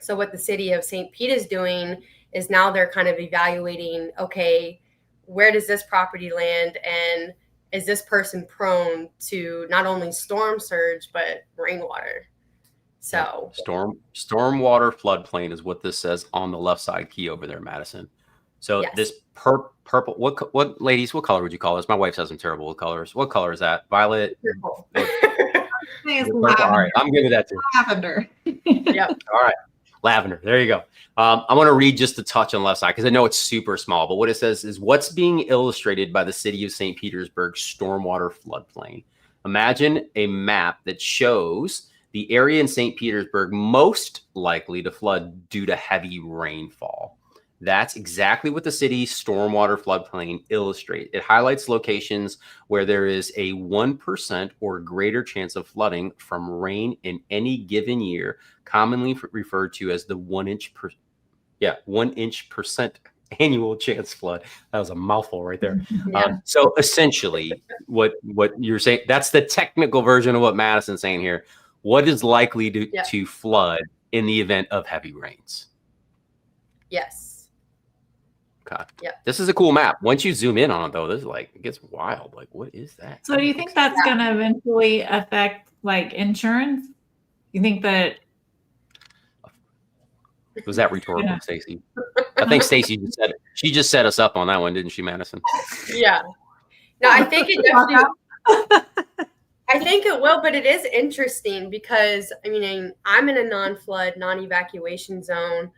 Speaker 3: So what the city of St. Pete is doing is now they're kind of evaluating, okay, where does this property land and is this person prone to not only storm surge but rainwater? So
Speaker 1: stormwater floodplain is what this says on the left side key over there, Madison. So yes. This purple, what ladies, what color would you call this? My wife says I'm terrible with colors. What color is that? Violet?
Speaker 2: Purple.
Speaker 1: All right, I'm good with that too.
Speaker 2: Lavender.
Speaker 3: Yep.
Speaker 1: All right, lavender. There you go. I want to read just a touch on the left side because I know it's super small, but what it says is what's being illustrated by the city of St. Petersburg stormwater floodplain. Imagine a map that shows the area in St. Petersburg most likely to flood due to heavy rainfall. That's exactly what the city's stormwater floodplain illustrates. It highlights locations where there is a 1% or greater chance of flooding from rain in any given year, commonly referred to as the 1 inch percent annual chance flood. That was a mouthful right there.
Speaker 3: Yeah.
Speaker 1: So essentially, what you're saying, that's the technical version of what Madison's saying here. What is likely to flood in the event of heavy rains?
Speaker 3: Yes.
Speaker 1: Okay.
Speaker 3: Yeah.
Speaker 1: This is a cool map. Once you zoom in on it, though, this is like, it gets wild. Like, what is that?
Speaker 2: So do you think that's going to eventually affect like insurance? You think that
Speaker 1: Was that rhetorical,
Speaker 2: Yeah.
Speaker 1: Stacee? I think Stacee just said it. She just set us up on that one, didn't she, Madison?
Speaker 3: Yeah. No, I think it definitely. I think it will, but it is interesting because I mean I'm in a non-flood, non-evacuation zone,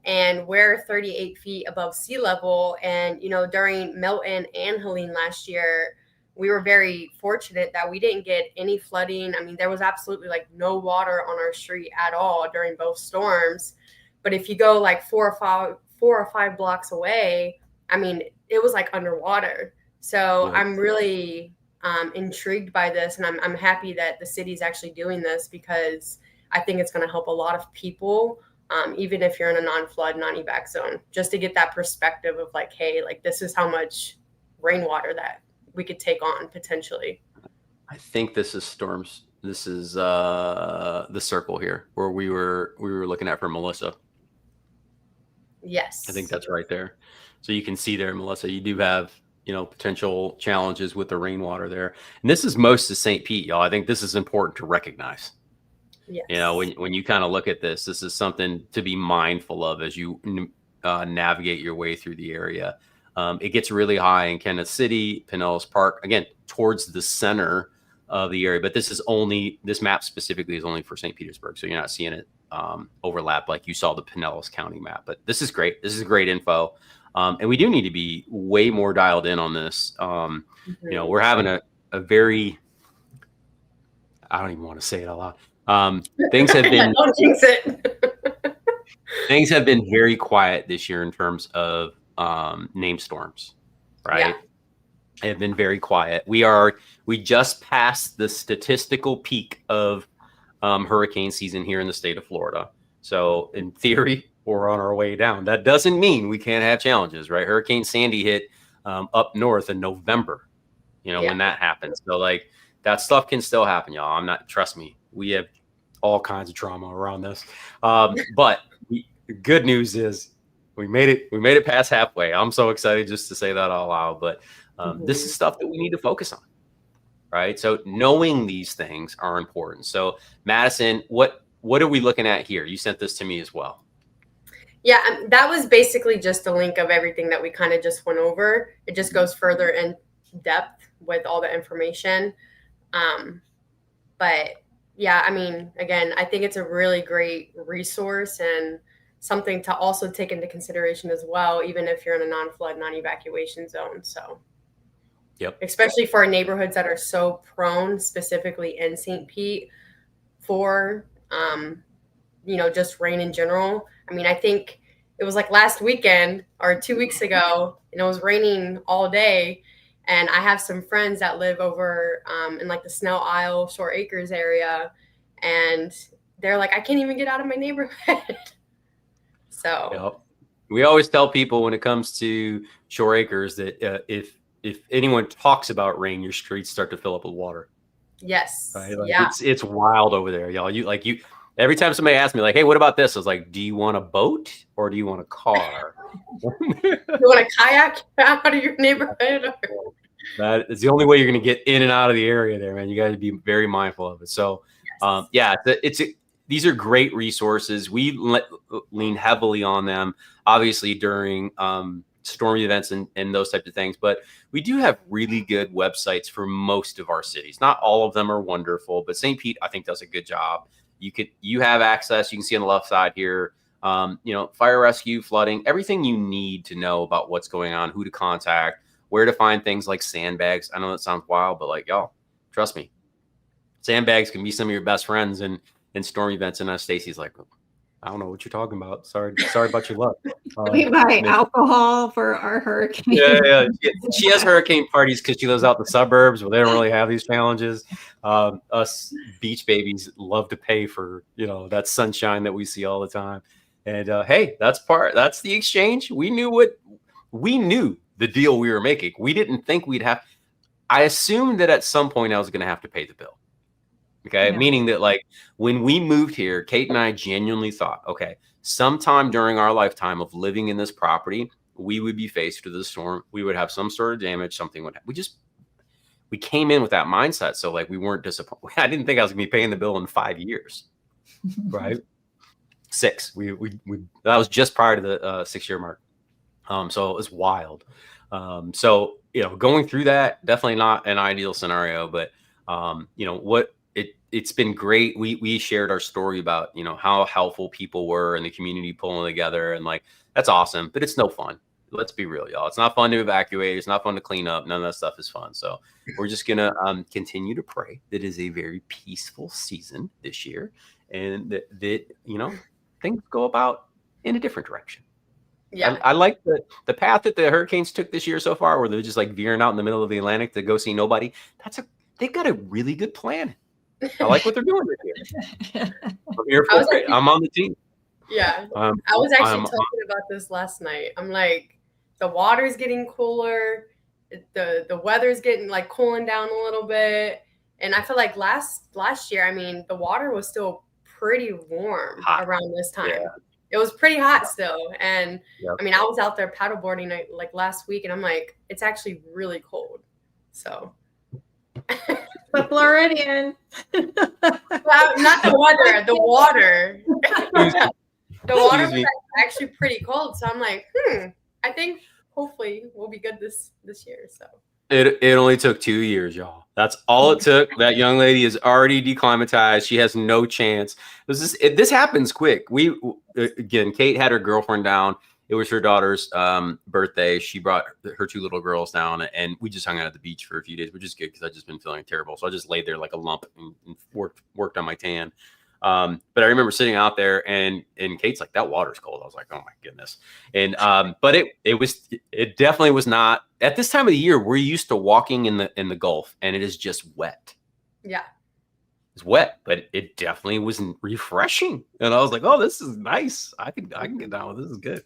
Speaker 3: and we're 38 feet above sea level. And during Milton and Helene last year, we were very fortunate that we didn't get any flooding. I mean, there was absolutely like no water on our street at all during both storms. But if you go like 4 or 5 blocks away, I mean, it was like underwater. So
Speaker 1: Yeah.
Speaker 3: I'm really intrigued by this, and I'm happy that the city's actually doing this because I think it's going to help a lot of people, even if you're in a non-flood, non-evac zone, just to get that perspective of like, hey, like this is how much rainwater that we could take on potentially.
Speaker 1: I think this is storms. This is the circle here where we were looking at for Melissa.
Speaker 3: Yes.
Speaker 1: I think that's right there. So you can see there, Melissa, you do have, potential challenges with the rainwater there. And this is most of St. Pete, y'all. I think this is important to recognize.
Speaker 3: Yes.
Speaker 1: When you kind of look at this is something to be mindful of as you navigate your way through the area. It gets really high in Kenneth City, Pinellas Park, again, towards the center of the area. But this map specifically is only for St. Petersburg. So you're not seeing it overlap like you saw the Pinellas County map. But this is great. This is great info. And we do need to be way more dialed in on this. We're having a very, I don't even want to say it out loud. Things have been
Speaker 3: Don't jinx it.
Speaker 1: things have been very quiet this year in terms of named storms, right?
Speaker 3: Yeah.
Speaker 1: They have been very quiet. We just passed the statistical peak of hurricane season here in the state of Florida. So in theory, we're on our way down. That doesn't mean we can't have challenges, right? Hurricane Sandy hit up north in November, when that happens. So like that stuff can still happen, y'all. Trust me, we have all kinds of trauma around this. But the good news is we made it past halfway. I'm so excited just to say that out loud. But this is stuff that we need to focus on, right? So knowing these things are important. So Madison, what are we looking at here? You sent this to me as well.
Speaker 3: Yeah, that was basically just a link of everything that we kind of just went over. It just goes further in depth with all the information. But yeah, I mean, again, I think it's a really great resource and something to also take into consideration as well, even if you're in a non-flood, non-evacuation zone. So,
Speaker 1: yep.
Speaker 3: Especially for neighborhoods that are so prone, specifically in St. Pete, for just rain in general. I mean, I think it was like last weekend or 2 weeks ago, and it was raining all day. And I have some friends that live over in like the Snell Isle, Shore Acres area, and they're like, I can't even get out of my neighborhood. So
Speaker 1: yep. We always tell people when it comes to Shore Acres that if anyone talks about rain, your streets start to fill up with water.
Speaker 3: Yes.
Speaker 1: Right? Like
Speaker 3: yeah.
Speaker 1: It's wild over there, y'all. Every time somebody asks me like, hey, what about this? I was like, do you want a boat or do you want a car?
Speaker 3: You want a kayak out of your neighborhood?
Speaker 1: That is the only way you're going to get in and out of the area there, man. You got to be very mindful of it. So, these are great resources. We lean heavily on them, obviously during storm events and those types of things. But we do have really good websites for most of our cities. Not all of them are wonderful, but St. Pete, I think, does a good job. You have access. You can see on the left side here, fire rescue, flooding, everything you need to know about what's going on, who to contact, where to find things like sandbags. I know that sounds wild, but like, y'all, trust me, sandbags can be some of your best friends in storm events. And Stacee's like, I don't know what you're talking about. Sorry about your luck.
Speaker 2: We buy alcohol for our hurricane.
Speaker 1: Yeah. She has hurricane parties because she lives out in the suburbs where they don't really have these challenges. Us beach babies love to pay for, that sunshine that we see all the time. And hey, that's the exchange. We knew the deal we were making. We didn't think we'd have. I assumed that at some point I was going to have to pay the bill. Okay. Yeah. Meaning that like when we moved here, Kate and I genuinely thought, okay, sometime during our lifetime of living in this property, we would be faced with a storm. We would have some sort of damage. Something would happen. We came in with that mindset. So like we weren't disappointed. I didn't think I was going to be paying the bill in 5 years. Right. 6. We that was just prior to the 6-year mark. So it was wild. So, you know, going through that, definitely not an ideal scenario, but, you know, it's been great. We shared our story about, you know, how helpful people were in the community pulling together, and like, that's awesome, but it's no fun. Let's be real, y'all. It's not fun to evacuate. It's not fun to clean up. None of that stuff is fun. So we're just going to continue to pray that it is a very peaceful season this year, and that, you know, things go about in a different direction. Yeah, I like the path that the Hurricanes took this year so far, where they're just like veering out in the middle of the Atlantic to go see nobody. They've got a really good plan. I like what they're doing this year. I'm here for it. I'm on the team.
Speaker 3: Yeah, I was actually talking about this last night. I'm like, the water's getting cooler, the weather's getting like cooling down a little bit, and I feel like last year, I mean, the water was still pretty warm around this time. Yeah. It was pretty hot still, and I mean, I was out there paddleboarding like last week, and I'm like, it's actually really cold. So,
Speaker 2: the Floridian,
Speaker 3: well, not the weather, the water. The water was actually pretty cold, so I'm like, I think hopefully we'll be good this year. So
Speaker 1: it only took 2 years, y'all. That's all it took. That young lady is already declimatized. She has no chance. This happens quick. Again, Kate had her girlfriend down. It was her daughter's birthday. She brought her 2 little girls down, and we just hung out at the beach for a few days, which is good because I've just been feeling terrible. So I just laid there like a lump and worked on my tan. But I remember sitting out there, and Kate's like, that water's cold. I was like, oh my goodness. And but it definitely was not. At this time of the year, we're used to walking in the Gulf, and it is just wet.
Speaker 3: Yeah.
Speaker 1: It's wet, but it definitely wasn't refreshing. And I was like, oh, this is nice. I can get down with this. Is good.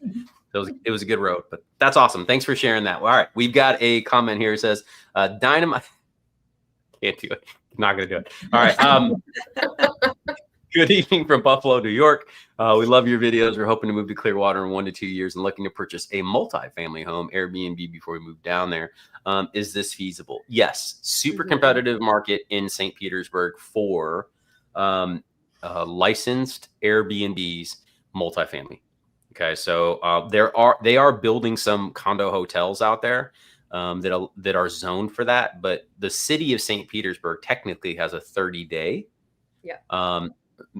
Speaker 1: It was a good road, but that's awesome. Thanks for sharing that. Well, all right. We've got a comment here. It says, dynamite. Can't do it. Not going to do it. All right. Good evening from Buffalo, New York. We love your videos. We're hoping to move to Clearwater in 1 to 2 years and looking to purchase a multi-family home, Airbnb, before we move down there. Is this feasible? Yes. Super competitive market in St. Petersburg for licensed Airbnbs, multifamily. Okay, so they are building some condo hotels out there that are zoned for that, but the city of St. Petersburg technically has a 30-day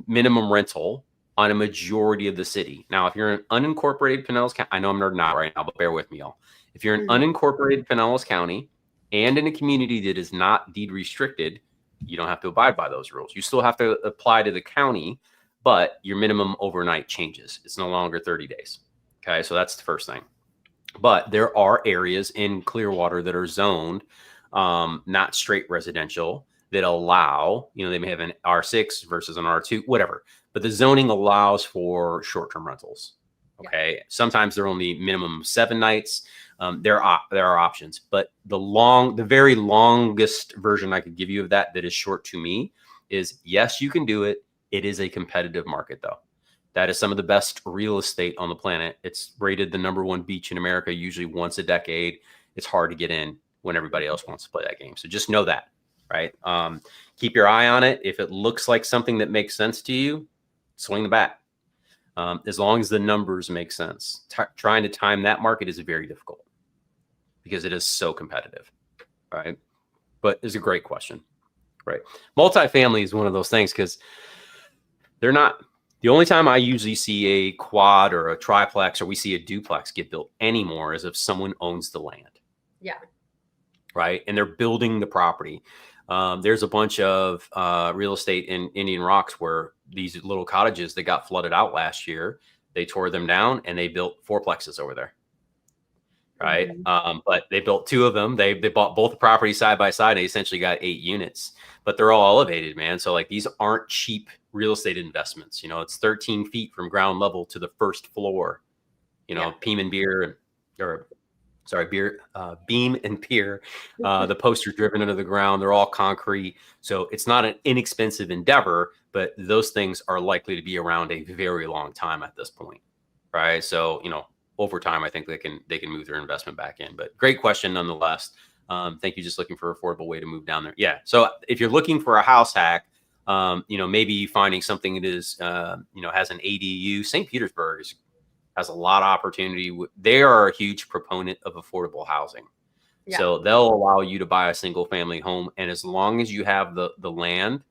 Speaker 1: minimum rental on a majority of the city. Now, if you're in unincorporated Pinellas County, I know I'm nerding out right now, but bear with me, y'all. If you're in unincorporated Pinellas County and in a community that is not deed restricted, you don't have to abide by those rules. You still have to apply to the county, but your minimum overnight changes. It's no longer 30 days. Okay, so that's the first thing. But there are areas in Clearwater that are zoned, not straight residential, that allow, you know, they may have an R6 versus an R2, whatever, but the zoning allows for short-term rentals. Okay. Yeah. Sometimes they're only minimum 7 nights. There are options, but the very longest version I could give you of that is short to me is, yes, you can do it. It is a competitive market though. That is some of the best real estate on the planet. It's rated the #1 beach in America, usually once a decade. It's hard to get in when everybody else wants to play that game. So just know that. Right. Keep your eye on it. If it looks like something that makes sense to you, swing the bat. As long as the numbers make sense. Trying to time that market is very difficult because it is so competitive. Right. But it's a great question. Right. Multifamily is one of those things because they're not the only time I usually see a quad or a triplex or we see a duplex get built anymore is if someone owns the land.
Speaker 3: Yeah.
Speaker 1: Right. And they're building the property. There's a bunch of real estate in Indian Rocks where these little cottages that got flooded out last year, they tore them down and they built 4plexes over there. Right. But they built 2 of them. They bought both the properties side by side. They essentially got 8 units, but they're all elevated, man. So like these aren't cheap real estate investments. You know, it's 13 feet from ground level to the first floor, you know, beam and pier, the posts are driven into the ground. They're all concrete. So it's not an inexpensive endeavor, but those things are likely to be around a very long time at this point. Right. So, you know, over time, I think they can move their investment back in, but great question nonetheless. Thank you. Just looking for an affordable way to move down there. Yeah. So if you're looking for a house hack, maybe finding something that is, has an ADU. St. Petersburg has a lot of opportunity. They are a huge proponent of affordable housing. Yeah. So they'll allow you to buy a single family home. And as long as you have the land,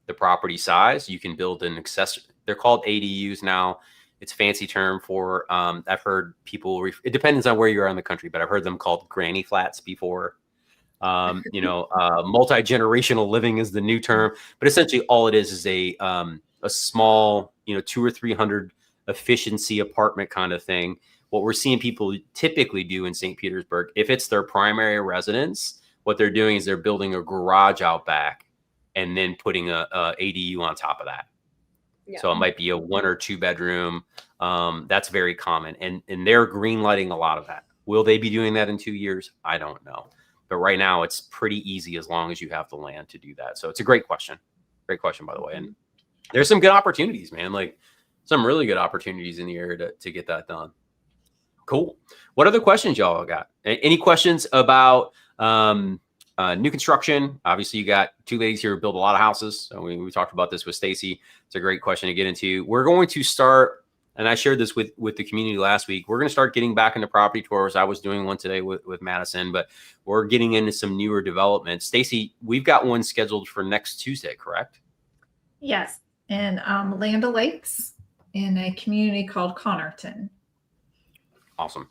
Speaker 1: the property size, you can build an accessory. They're called ADUs now. It's a fancy term for, I've heard people, it depends on where you are in the country, but I've heard them called granny flats before. Multi-generational living is the new term, but essentially all it is a small, 200 or 300 efficiency apartment kind of thing. What we're seeing people typically do in St. Petersburg, if it's their primary residence, what they're doing is they're building a garage out back and then putting a ADU on top of that. Yeah. So it might be a 1 or 2 bedroom. That's very common. And they're green lighting a lot of that. Will they be doing that in 2 years? I don't know. But right now it's pretty easy as long as you have the land to do that. So it's a great question. Great question, by the way. And there's some good opportunities, man. Like some really good opportunities in the area to get that done. Cool. What other questions y'all got? Any questions about new construction? Obviously, you got 2 ladies here who build a lot of houses. So we talked about this with Stacey. It's a great question to get into. We're going to start, and I shared this with the community last week. We're going to start getting back into property tours. I was doing one today with Madison, but we're getting into some newer developments. Stacey, we've got one scheduled for next Tuesday, correct?
Speaker 2: Yes, in Land O'Lakes in a community called Connerton.
Speaker 1: Awesome.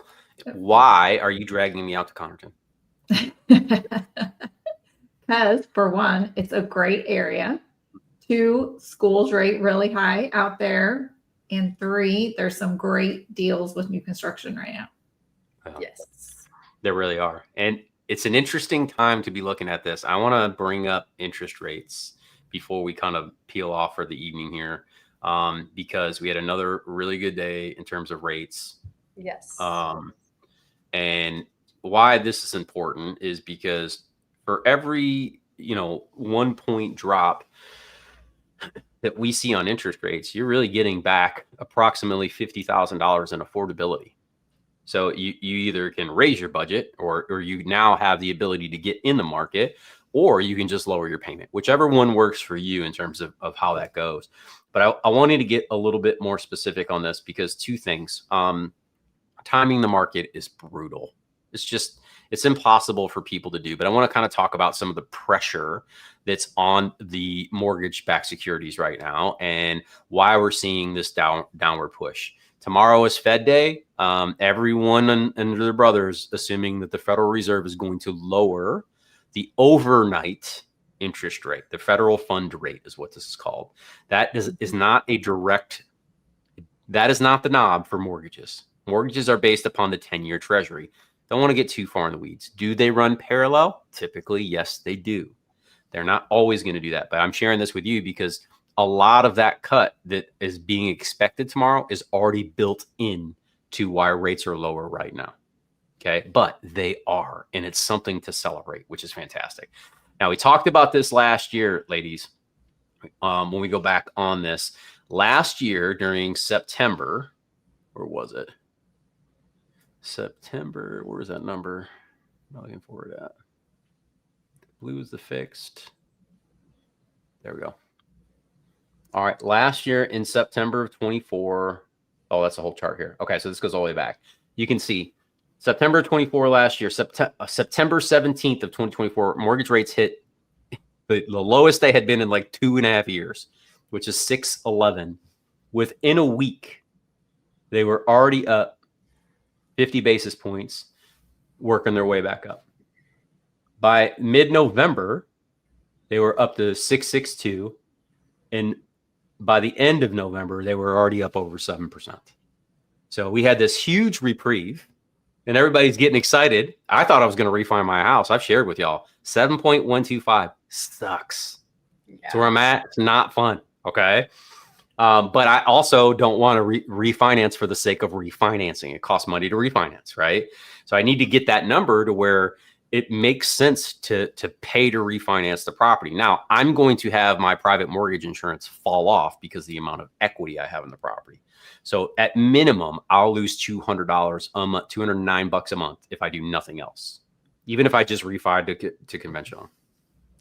Speaker 1: Why are you dragging me out to Connerton?
Speaker 2: Because for one, it's a great area. 2, schools rate really high out there. And 3, there's some great deals with new construction right now.
Speaker 3: Yes,
Speaker 1: there really are. And it's an interesting time to be looking at this. I want to bring up interest rates before we kind of peel off for the evening here, because we had another really good day in terms of rates.
Speaker 3: Yes.
Speaker 1: And why this is important is because for every, 1 point drop that we see on interest rates, you're really getting back approximately $50,000 in affordability. So you either can raise your budget or you now have the ability to get in the market, or you can just lower your payment, whichever one works for you in terms of how that goes. But I wanted to get a little bit more specific on this because 2 things. Timing the market is brutal. It's impossible for people to do. But I want to kind of talk about some of the pressure that's on the mortgage-backed securities right now and why we're seeing this downward push. Tomorrow is Fed Day. Everyone and their brothers assuming that the Federal Reserve is going to lower the overnight interest rate. The federal fund rate is what this is called. That is not a direct, that is not the knob for mortgages. Mortgages are based upon the 10-year treasury. Don't want to get too far in the weeds. Do they run parallel? Typically, yes, they do. They're not always going to do that. But I'm sharing this with you because a lot of that cut that is being expected tomorrow is already built in to why rates are lower right now. Okay, but they are, and it's something to celebrate, which is fantastic. Now, we talked about this last year, ladies, when we go back on this. Last year during September, where was it? September, where's that number? I'm looking for it at. Blue is the fixed. There we go. All right, last year in September of 24. Oh, that's the whole chart here. Okay, so this goes all the way back. You can see September 24 last year, September 17th of 2024, mortgage rates hit the lowest they had been in like 2.5 years, which is 6.11. Within a week, they were already up 50 basis points, working their way back up. By mid-November, they were up to 6.62. And by the end of November, they were already up over 7%. So we had this huge reprieve, and everybody's getting excited. I thought I was going to refi my house. I've shared with y'all. 7.125 sucks. Yeah. So where I'm at, it's not fun. Okay. But I also don't want to refinance for the sake of refinancing. It costs money to refinance, right? So I need to get that number to where it makes sense to pay to refinance the property. Now, I'm going to have my private mortgage insurance fall off because of the amount of equity I have in the property. So at minimum, I'll lose $200 a month, $209 a month if I do nothing else, even if I just refi to conventional.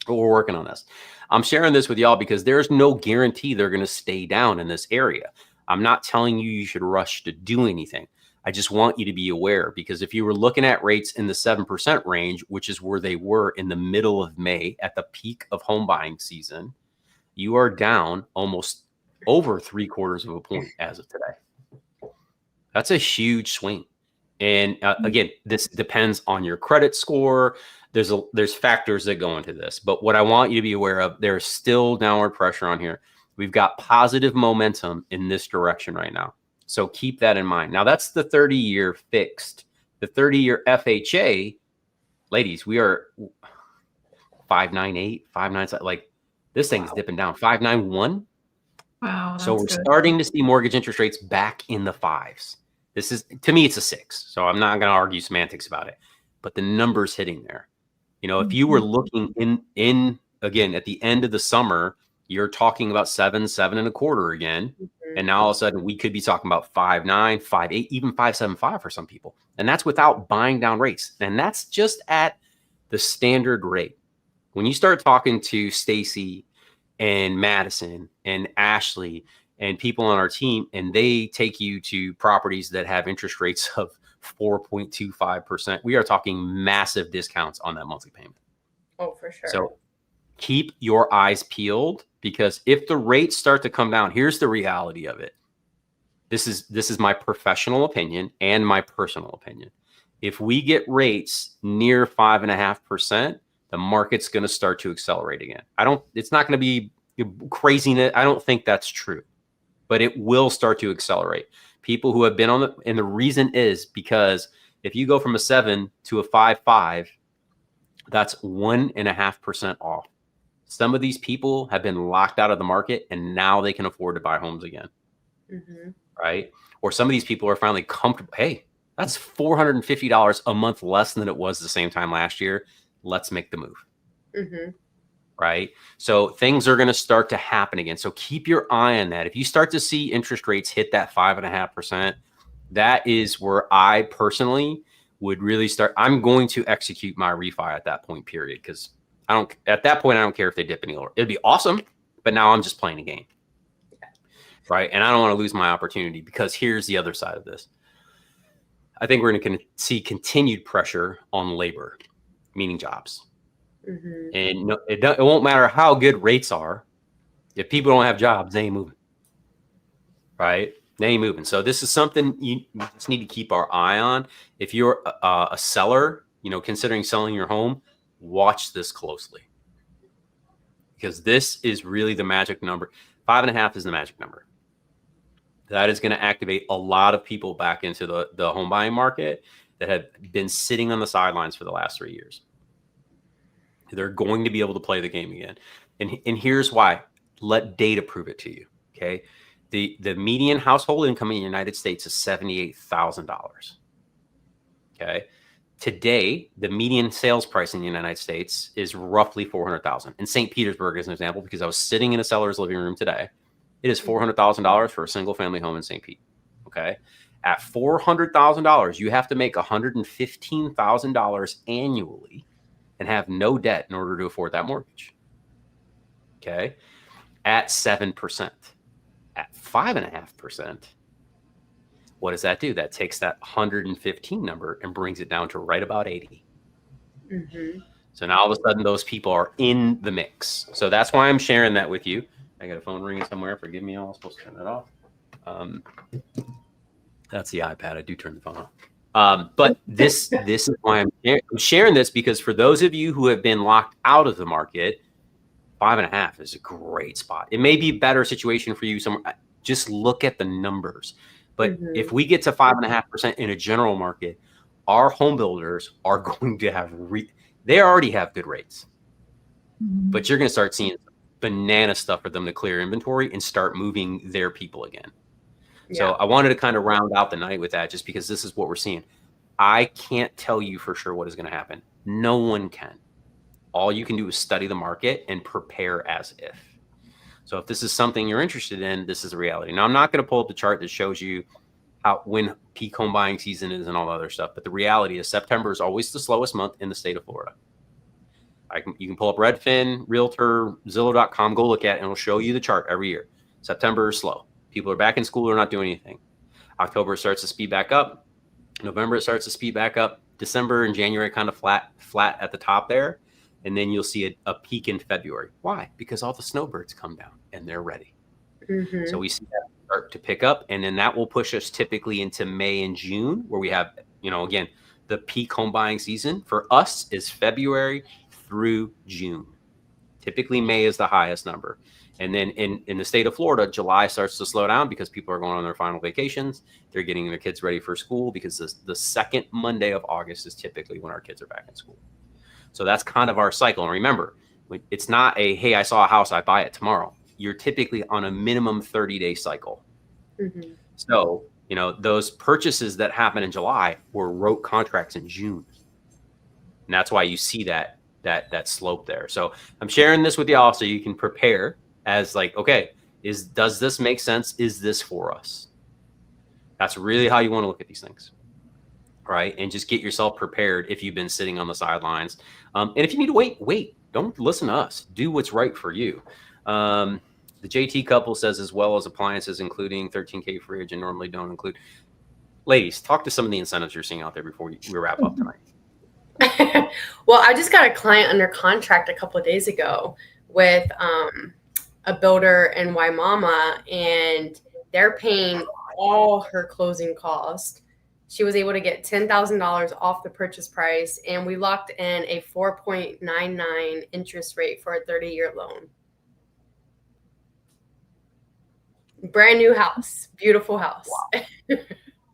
Speaker 1: But we're working on this. I'm sharing this with y'all because there's no guarantee they're going to stay down in this area. I'm not telling you you should rush to do anything. I just want you to be aware, because if you were looking at rates in the 7% range, which is where they were in the middle of May at the peak of home buying season, you are down almost over 3/4 of a point as of today. That's a huge swing. And again, this depends on your credit score. There's factors that go into this, but what I want you to be aware of, there's still downward pressure on here. We've got positive momentum in this direction right now. So keep that in mind. Now that's the 30-year fixed. The 30-year FHA, ladies, we are 5.98, 5.97. Like this thing's dipping down 5.91.
Speaker 2: Wow.
Speaker 1: So we're starting to see mortgage interest rates back in the fives. This is, to me, it's a 6. So I'm not going to argue semantics about it, but the number's hitting there. You know, if you were looking in again at the end of the summer, you're talking about 7.25 again. And now all of a sudden we could be talking about 5.9, 5.8, even 5.75 for some people. And that's without buying down rates. And that's just at the standard rate. When you start talking to Stacee and Madison and Ashley and people on our team, and they take you to properties that have interest rates of 4.25%, we are talking massive discounts on that monthly payment.
Speaker 3: Oh, for sure.
Speaker 1: So keep your eyes peeled, because if the rates start to come down, here's the reality of it. This is my professional opinion and my personal opinion. If we get rates near 5.5%, the market's going to start to accelerate again. It's not going to be craziness. I don't think that's true, but it will start to accelerate. People who have been on and the reason is because if you go from a 7 to a 5.5, that's 1.5% off. Some of these people have been locked out of the market and now they can afford to buy homes again. Right? Or some of these people are finally comfortable. Hey, that's $450 a month less than it was the same time last year. Let's make the move. Right? So things are going to start to happen again. So keep your eye on that. If you start to see interest rates hit that 5.5%, that is where I personally would really start. I'm going to execute my refi at that point, period. Because at that point, I don't care if they dip any lower. It'd be awesome, but now I'm just playing a game. Right? And I don't want to lose my opportunity, because here's the other side of this. I think we're going to see continued pressure on labor, meaning jobs. And it won't matter how good rates are. If people don't have jobs, they ain't moving. Right? They ain't moving. So this is something you just need to keep our eye on. If you're a seller, considering selling your home, watch this closely, because this is really the magic number. 5.5 is the magic number. That is going to activate a lot of people back into the home buying market that have been sitting on the sidelines for the last 3 years. They're going to be able to play the game again. And here's why. Let data prove it to you. Okay. The median household income in the United States is $78,000. Okay. Today, the median sales price in the United States is roughly $400,000. In St. Petersburg, as an example, because I was sitting in a seller's living room today, it is $400,000 for a single family home in St. Pete. Okay. At $400,000, you have to make $115,000 annually and have no debt in order to afford that mortgage. Okay. At 7%, at 5.5%, what does that do? That takes that 115 number and brings it down to right about 80. So now all of a sudden those people are in the mix. So that's why I'm sharing that with you. I got a phone ringing somewhere. Forgive me. I was supposed to turn that off. That's the iPad. I do turn the phone off. But this is why I'm sharing this, because for those of you who have been locked out of the market, 5.5 is a great spot. It may be a better situation for you somewhere. Just look at the numbers. But if we get to 5.5% in a general market, our home builders are going to have, they already have good rates, but you're going to start seeing banana stuff for them to clear inventory and start moving their people again. So I wanted to kind of round out the night with that, just because this is what we're seeing. I can't tell you for sure what is going to happen. No one can. All you can do is study the market and prepare as if. So if this is something you're interested in, this is the reality. Now, I'm not going to pull up the chart that shows you when peak home buying season is and all the other stuff. But the reality is September is always the slowest month in the state of Florida. You can pull up Redfin, Realtor, Zillow.com, go look at it, and it'll show you the chart every year. September is slow. People are back in school, they're not doing anything. October starts to speed back up. November, it starts to speed back up. December and January kind of flat at the top there. And then you'll see a peak in February. Why? Because all the snowbirds come down and they're ready.
Speaker 3: Mm-hmm.
Speaker 1: So we see that start to pick up, and then that will push us typically into May and June, where we have, again, the peak home buying season for us is February through June. Typically May is the highest number. And then in the state of Florida, July starts to slow down because people are going on their final vacations. They're getting their kids ready for school, because the second Monday of August is typically when our kids are back in school. So that's kind of our cycle. And remember, it's not hey, I saw a house, I buy it tomorrow. You're typically on a minimum 30-day cycle.
Speaker 3: Mm-hmm.
Speaker 1: So, those purchases that happen in July wrote contracts in June. And that's why you see that slope there. So I'm sharing this with y'all so you can prepare as okay, does this make sense? Is this for us? That's really how you want to look at these things. Right. And just get yourself prepared if you've been sitting on the sidelines. And if you need to wait, don't listen to us. Do what's right for you. The JT couple says, as well as appliances, including 13K fridge, and normally don't include. Ladies, talk to some of the incentives you're seeing out there before we wrap up tonight.
Speaker 3: Well, I just got a client under contract a couple of days ago with a builder in Waimama, and they're paying all her closing costs. She was able to get $10,000 off the purchase price, and we locked in a 4.99 interest rate for a 30-year loan. Brand new house, beautiful house.
Speaker 1: Wow.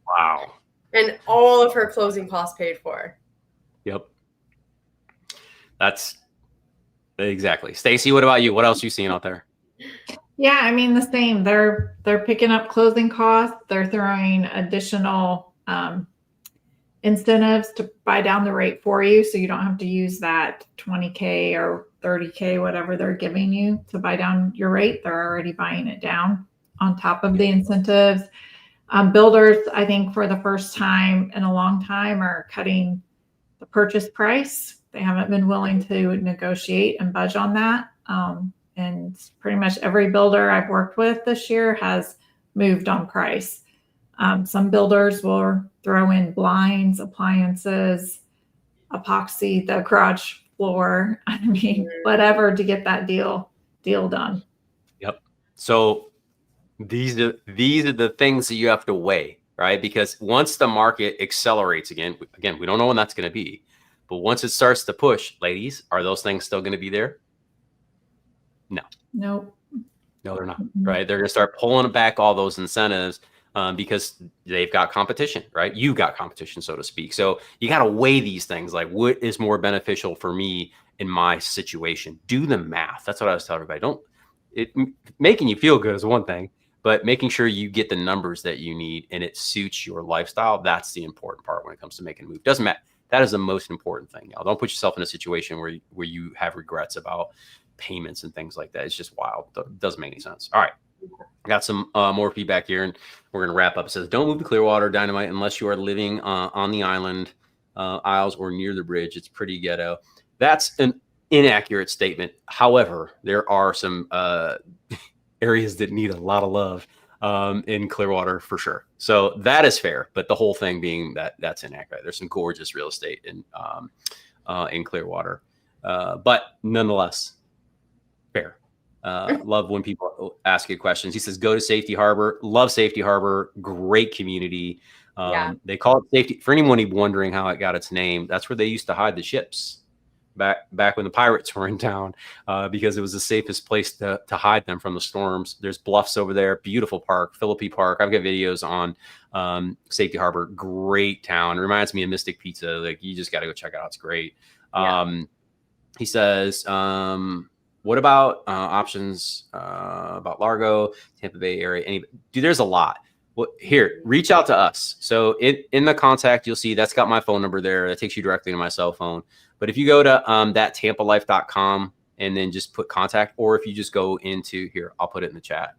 Speaker 1: Wow.
Speaker 3: And all of her closing costs paid for.
Speaker 1: Yep. That's exactly. Stacey, what about you? What else are you seeing out there?
Speaker 2: Yeah, I mean, the same. They're picking up closing costs. They're throwing additional incentives to buy down the rate for you, so you don't have to use that 20K or 30K, whatever they're giving you to buy down your rate. They're already buying it down on top of the incentives. Builders, I think for the first time in a long time, are cutting the purchase price. They haven't been willing to negotiate and budge on that. And pretty much every builder I've worked with this year has moved on price. Some builders will throw in blinds, appliances, epoxy, the garage floor. I mean, whatever to get that deal done.
Speaker 1: Yep. So these are the things that you have to weigh, right? Because once the market accelerates again, we don't know when that's going to be, but once it starts to push, ladies, are those things still going to be there? No.
Speaker 2: Nope.
Speaker 1: No, they're not. Right? They're going to start pulling back all those incentives because they've got competition, right? You got competition, so to speak. So you got to weigh these things, like what is more beneficial for me in my situation. Do the math. That's what I was telling everybody. Making you feel good is one thing, but making sure you get the numbers that you need and it suits your lifestyle. That's the important part when it comes to making a move. Doesn't matter. That is the most important thing, y'all. Don't put yourself in a situation where you have regrets about payments and things like that. It's just wild. It doesn't make any sense. All right. Got some more feedback here, and we're going to wrap up. It says, don't move to Clearwater, Dynamite, unless you are living on the island, Isles, or near the bridge. It's pretty ghetto. That's an inaccurate statement. However, there are some areas that need a lot of love in Clearwater for sure. So that is fair. But the whole thing being that's inaccurate. There's some gorgeous real estate in Clearwater. But nonetheless, fair. Love when people ask you questions. He says, go to Safety Harbor. Love Safety Harbor. Great community. They call it Safety. For anyone wondering how it got its name, that's where they used to hide the ships back when the pirates were in town, because it was the safest place to hide them from the storms. There's bluffs over there. Beautiful park, Philippi Park. I've got videos on Safety Harbor. Great town. It reminds me of Mystic Pizza. Like, you just got to go check it out. It's great. He says, what about options about Largo, Tampa Bay area? Dude, there's a lot. Well, here, reach out to us. So in the contact, you'll see that's got my phone number there. That takes you directly to my cell phone. But if you go to thattampalife.com and then just put contact, or if you just go into here, I'll put it in the chat.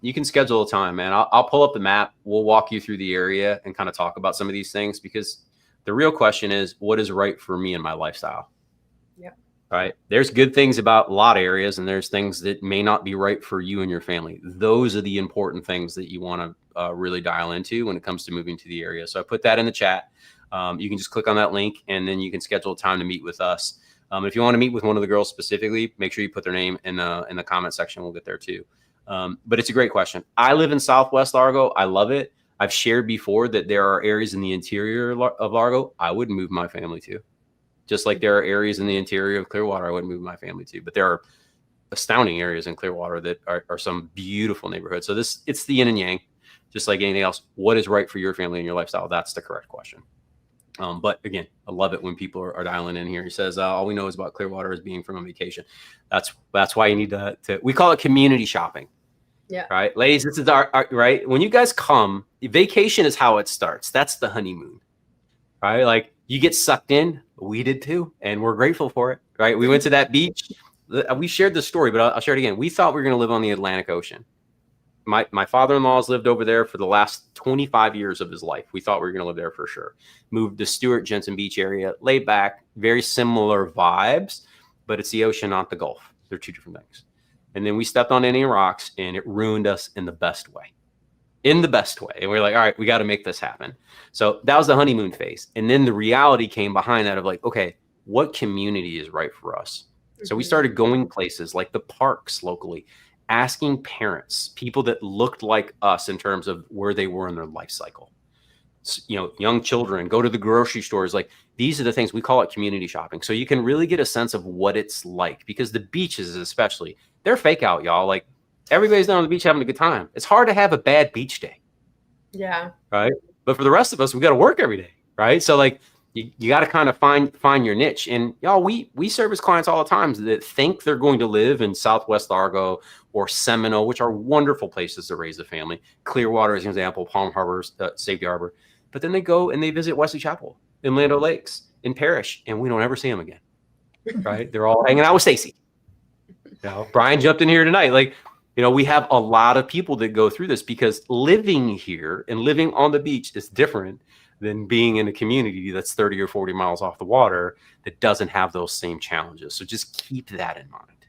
Speaker 1: You can schedule a time, man. I'll pull up the map. We'll walk you through the area and kind of talk about some of these things, because the real question is, what is right for me and my lifestyle?
Speaker 3: Yep.
Speaker 1: right? There's good things about a lot of areas, and there's things that may not be right for you and your family. Those are the important things that you want to really dial into when it comes to moving to the area. So I put that in the chat. You can just click on that link, and then you can schedule a time to meet with us. If you want to meet with one of the girls specifically, make sure you put their name in the comment section. We'll get there too. But it's a great question. I live in Southwest Largo. I love it. I've shared before that there are areas in the interior of Largo I wouldn't move my family to. Just like there are areas in the interior of Clearwater I wouldn't move my family to. But there are astounding areas in Clearwater that are some beautiful neighborhoods. So it's the yin and yang, just like anything else. What is right for your family and your lifestyle? That's the correct question. But again, I love it when people are dialing in here. He says, all we know is about Clearwater is being from a vacation. That's why you need to we call it community shopping.
Speaker 3: Yeah.
Speaker 1: Right. Ladies, this is our right. When you guys come, vacation is how it starts. That's the honeymoon. Right. Like you get sucked in. We did too. And we're grateful for it. Right. We went to that beach. We shared the story, but I'll share it again. We thought we were going to live on the Atlantic Ocean. My father-in-law has lived over there for the last 25 years of his life. We thought we were going to live there for sure. Moved to Stewart, Jensen Beach area, laid back, very similar vibes, but it's the ocean, not the Gulf. They're two different things. And then we stepped on any rocks, and it ruined us in the best way. In the best way. And we're like, all right, we got to make this happen. So that was the honeymoon phase. And then the reality came behind that of like, okay, what community is right for us? So we started going places like the parks locally, asking parents, people that looked like us in terms of where they were in their life cycle. You know, young children, go to the grocery stores. Like these are the things we call it community shopping. So you can really get a sense of what it's like, because the beaches especially, they're fake out, y'all. Like everybody's down on the beach having a good time. It's hard to have a bad beach day.
Speaker 3: Yeah.
Speaker 1: Right. But for the rest of us, we got to work every day. Right. So like you got to kind of find your niche. And y'all, we service clients all the time that think they're going to live in Southwest Largo or Seminole, which are wonderful places to raise a family. Clearwater is an example, Palm Harbor, Safety Harbor. But then they go and they visit Wesley Chapel, in Land Lakes, in Parrish, and we don't ever see them again. Right? They're all hanging out with Stacee. You know, Brian jumped in here tonight. Like, you know, we have a lot of people that go through this because living here and living on the beach is different than being in a community that's 30 or 40 miles off the water that doesn't have those same challenges. So just keep that in mind.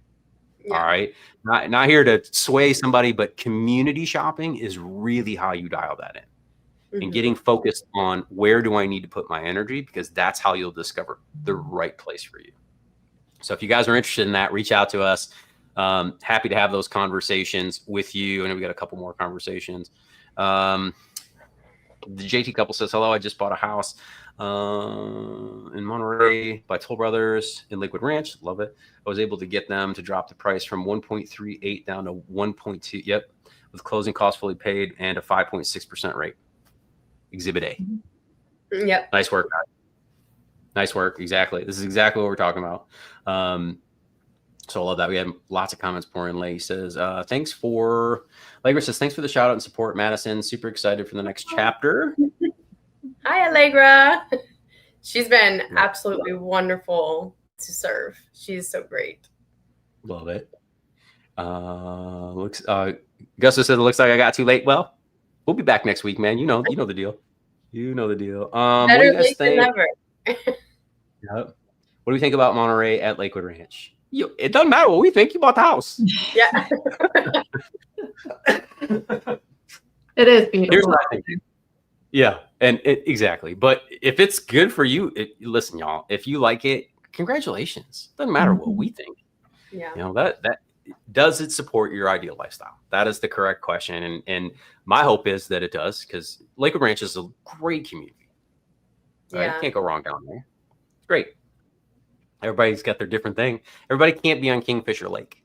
Speaker 1: Yeah. All right. Not here to sway somebody, but community shopping is really how you dial that in. And getting focused on where do I need to put my energy, because that's how you'll discover the right place for you. So if you guys are interested in that, reach out to us. Happy to have those conversations with you. And we got a couple more conversations. The JT couple says, hello, I just bought a house in Monterey by Toll Brothers in Lakewood Ranch. Love it. I was able to get them to drop the price from 1.38 down to 1.2. Yep. With closing costs fully paid and a 5.6% rate. Exhibit A.
Speaker 3: Yep.
Speaker 1: Nice work, guys. Nice work. Exactly. This is exactly what we're talking about. So I love that. We had lots of comments pouring in. Lay says, thanks for the shout out and support, Madison. Super excited for the next chapter.
Speaker 3: Hi, Allegra. She's been absolutely wonderful to serve. She's so great.
Speaker 1: Love it. Gusto says, it looks like I got too late. Well, we'll be back next week, man. You know the deal. You know the deal. What do you guys think? Never. Yep. What do we think about Monterey at Lakewood Ranch? It doesn't matter what we think. You bought the house.
Speaker 3: Yeah.
Speaker 2: It is beautiful.
Speaker 1: Here's what I think. Yeah, and exactly. But if it's good for you, listen, y'all. If you like it, congratulations. Doesn't matter what we think.
Speaker 3: Yeah.
Speaker 1: You know that does it support your ideal lifestyle? That is the correct question, and my hope is that it does, because Lakewood Ranch is a great community. Right?
Speaker 3: Yeah.
Speaker 1: You can't go wrong down there. It's great. Everybody's got their different thing. Everybody can't be on Kingfisher Lake,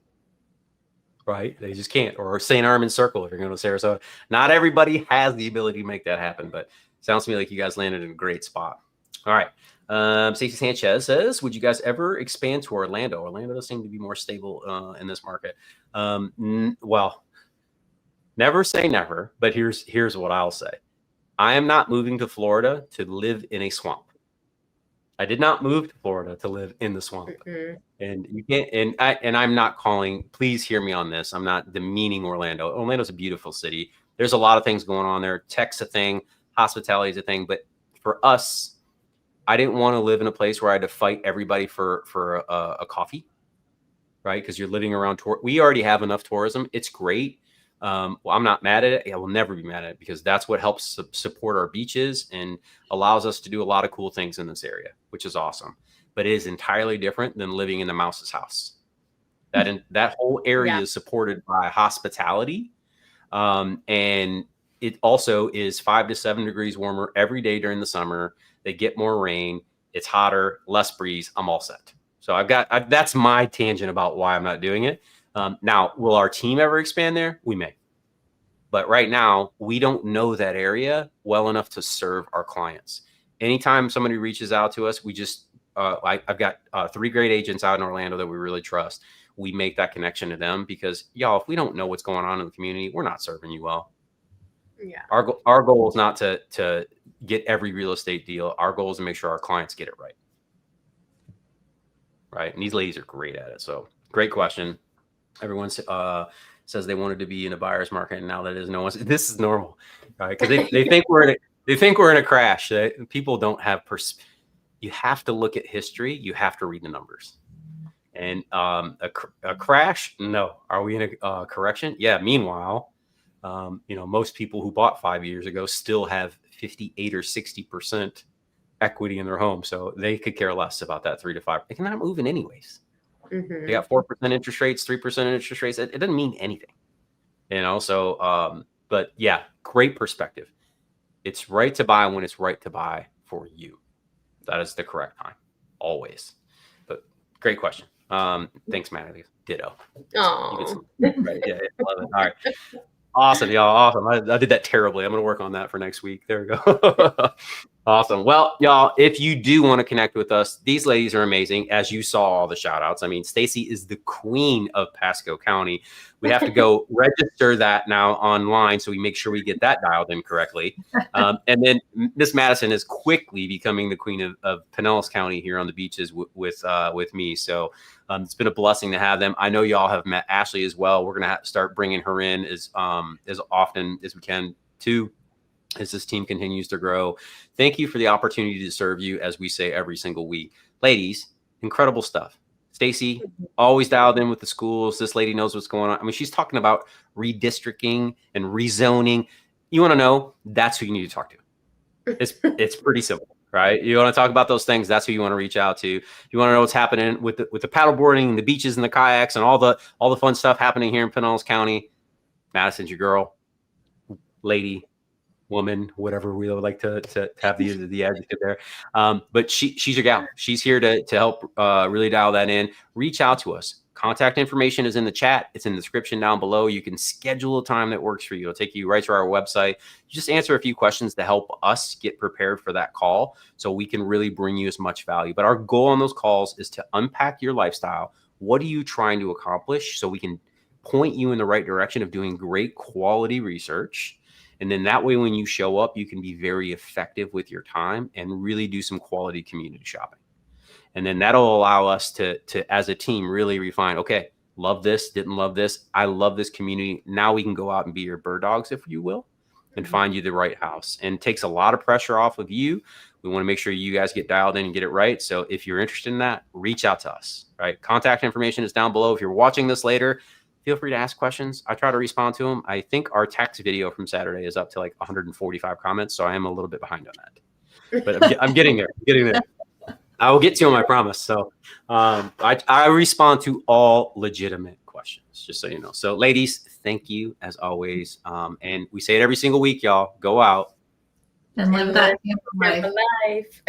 Speaker 1: right? They just can't. Or St. Armand Circle if you're going to Sarasota. Not everybody has the ability to make that happen, but sounds to me like you guys landed in a great spot. All right. Stacey Sanchez says, would you guys ever expand to Orlando? Orlando does seem to be more stable in this market. Well, never say never, but here's what I'll say. I am not moving to Florida to live in a swamp. I did not move to Florida to live in the swamp. And you can't, and I'm not calling, please hear me on this. I'm not demeaning Orlando. Orlando's a beautiful city. There's a lot of things going on there. Tech's a thing, hospitality is a thing, but for us, I didn't want to live in a place where I had to fight everybody for a coffee, right? Because you're living around we already have enough tourism. It's great. Well, I'm not mad at it. I will never be mad at it because that's what helps support our beaches and allows us to do a lot of cool things in this area, which is awesome. But it is entirely different than living in the mouse's house. That whole area is supported by hospitality. And it also is 5 to 7 degrees warmer every day during the summer. They get more rain. It's hotter, less breeze. I'm all set. So that's my tangent about why I'm not doing it. Now, will our team ever expand there? We may. But right now, we don't know that area well enough to serve our clients. Anytime somebody reaches out to us, we just, I've got 3 great agents out in Orlando that we really trust. We make that connection to them because, y'all, if we don't know what's going on in the community, we're not serving you well.
Speaker 3: Yeah.
Speaker 1: Our goal is not to get every real estate deal. Our goal is to make sure our clients get it right. Right. And these ladies are great at it. So great question. Everyone says they wanted to be in a buyer's market, and now that is no one. This is normal, right? Because they think we're in a crash. People don't have you have to look at history. You have to read the numbers. And a crash? No. Are we in a correction? Yeah. Meanwhile, most people who bought 5 years ago still have 58 or 60% equity in their home, so they could care less about that 3 to 5. They're not moving anyways.
Speaker 3: Mm-hmm.
Speaker 1: They got 4% interest rates, 3% interest rates. It doesn't mean anything, So, but yeah, great perspective. It's right to buy when it's right to buy for you. That is the correct time, always. But great question. Thanks, Maddie. Ditto.
Speaker 3: Oh,
Speaker 1: right. Yeah, love it. All right. Awesome, y'all. Awesome. I did that terribly. I'm going to work on that for next week. There we go. Awesome. Well, y'all, if you do want to connect with us, these ladies are amazing. As you saw all the shout outs. I mean, Stacee is the queen of Pasco County. We have to go register that now online, so we make sure we get that dialed in correctly. And then Miss Madison is quickly becoming the queen of Pinellas County here on the beaches with me. So it's been a blessing to have them. I know y'all have met Ashley as well. We're going to start bringing her in as often as we can too, as this team continues to grow. Thank you for the opportunity to serve you, as we say every single week. Ladies, incredible stuff. Stacee, always dialed in with the schools. This lady knows what's going on. I mean, she's talking about redistricting and rezoning. You want to know? That's who you need to talk to. It's pretty simple, right? You want to talk about those things, that's who you want to reach out to. You want to know what's happening with the paddleboarding, the beaches and the kayaks and all the fun stuff happening here in Pinellas County. Madison's your girl, lady, woman, whatever we would like to have the adjective there. But she's your gal. She's here to help really dial that in. Reach out to us. Contact information is in the chat. It's in the description down below. You can schedule a time that works for you. It'll take you right to our website. You just answer a few questions to help us get prepared for that call so we can really bring you as much value. But our goal on those calls is to unpack your lifestyle. What are you trying to accomplish so we can point you in the right direction of doing great quality research. And then that way, when you show up, you can be very effective with your time and really do some quality community shopping. And then that'll allow us to as a team, really refine, okay, love this, didn't love this. I love this community. Now we can go out and be your bird dogs, if you will, and find you the right house. And it takes a lot of pressure off of you. We want to make sure you guys get dialed in and get it right. So if you're interested in that, reach out to us, right? Contact information is down below. If you're watching this later, feel free to ask questions. I try to respond to them. I think our tax video from Saturday is up to like 145 comments. So I am a little bit behind on that, but I'm getting there. I will get to them, I promise. So I respond to all legitimate questions, just so you know. So ladies, thank you as always. And we say it every single week, y'all. Go out
Speaker 2: and live that Tampa
Speaker 3: life.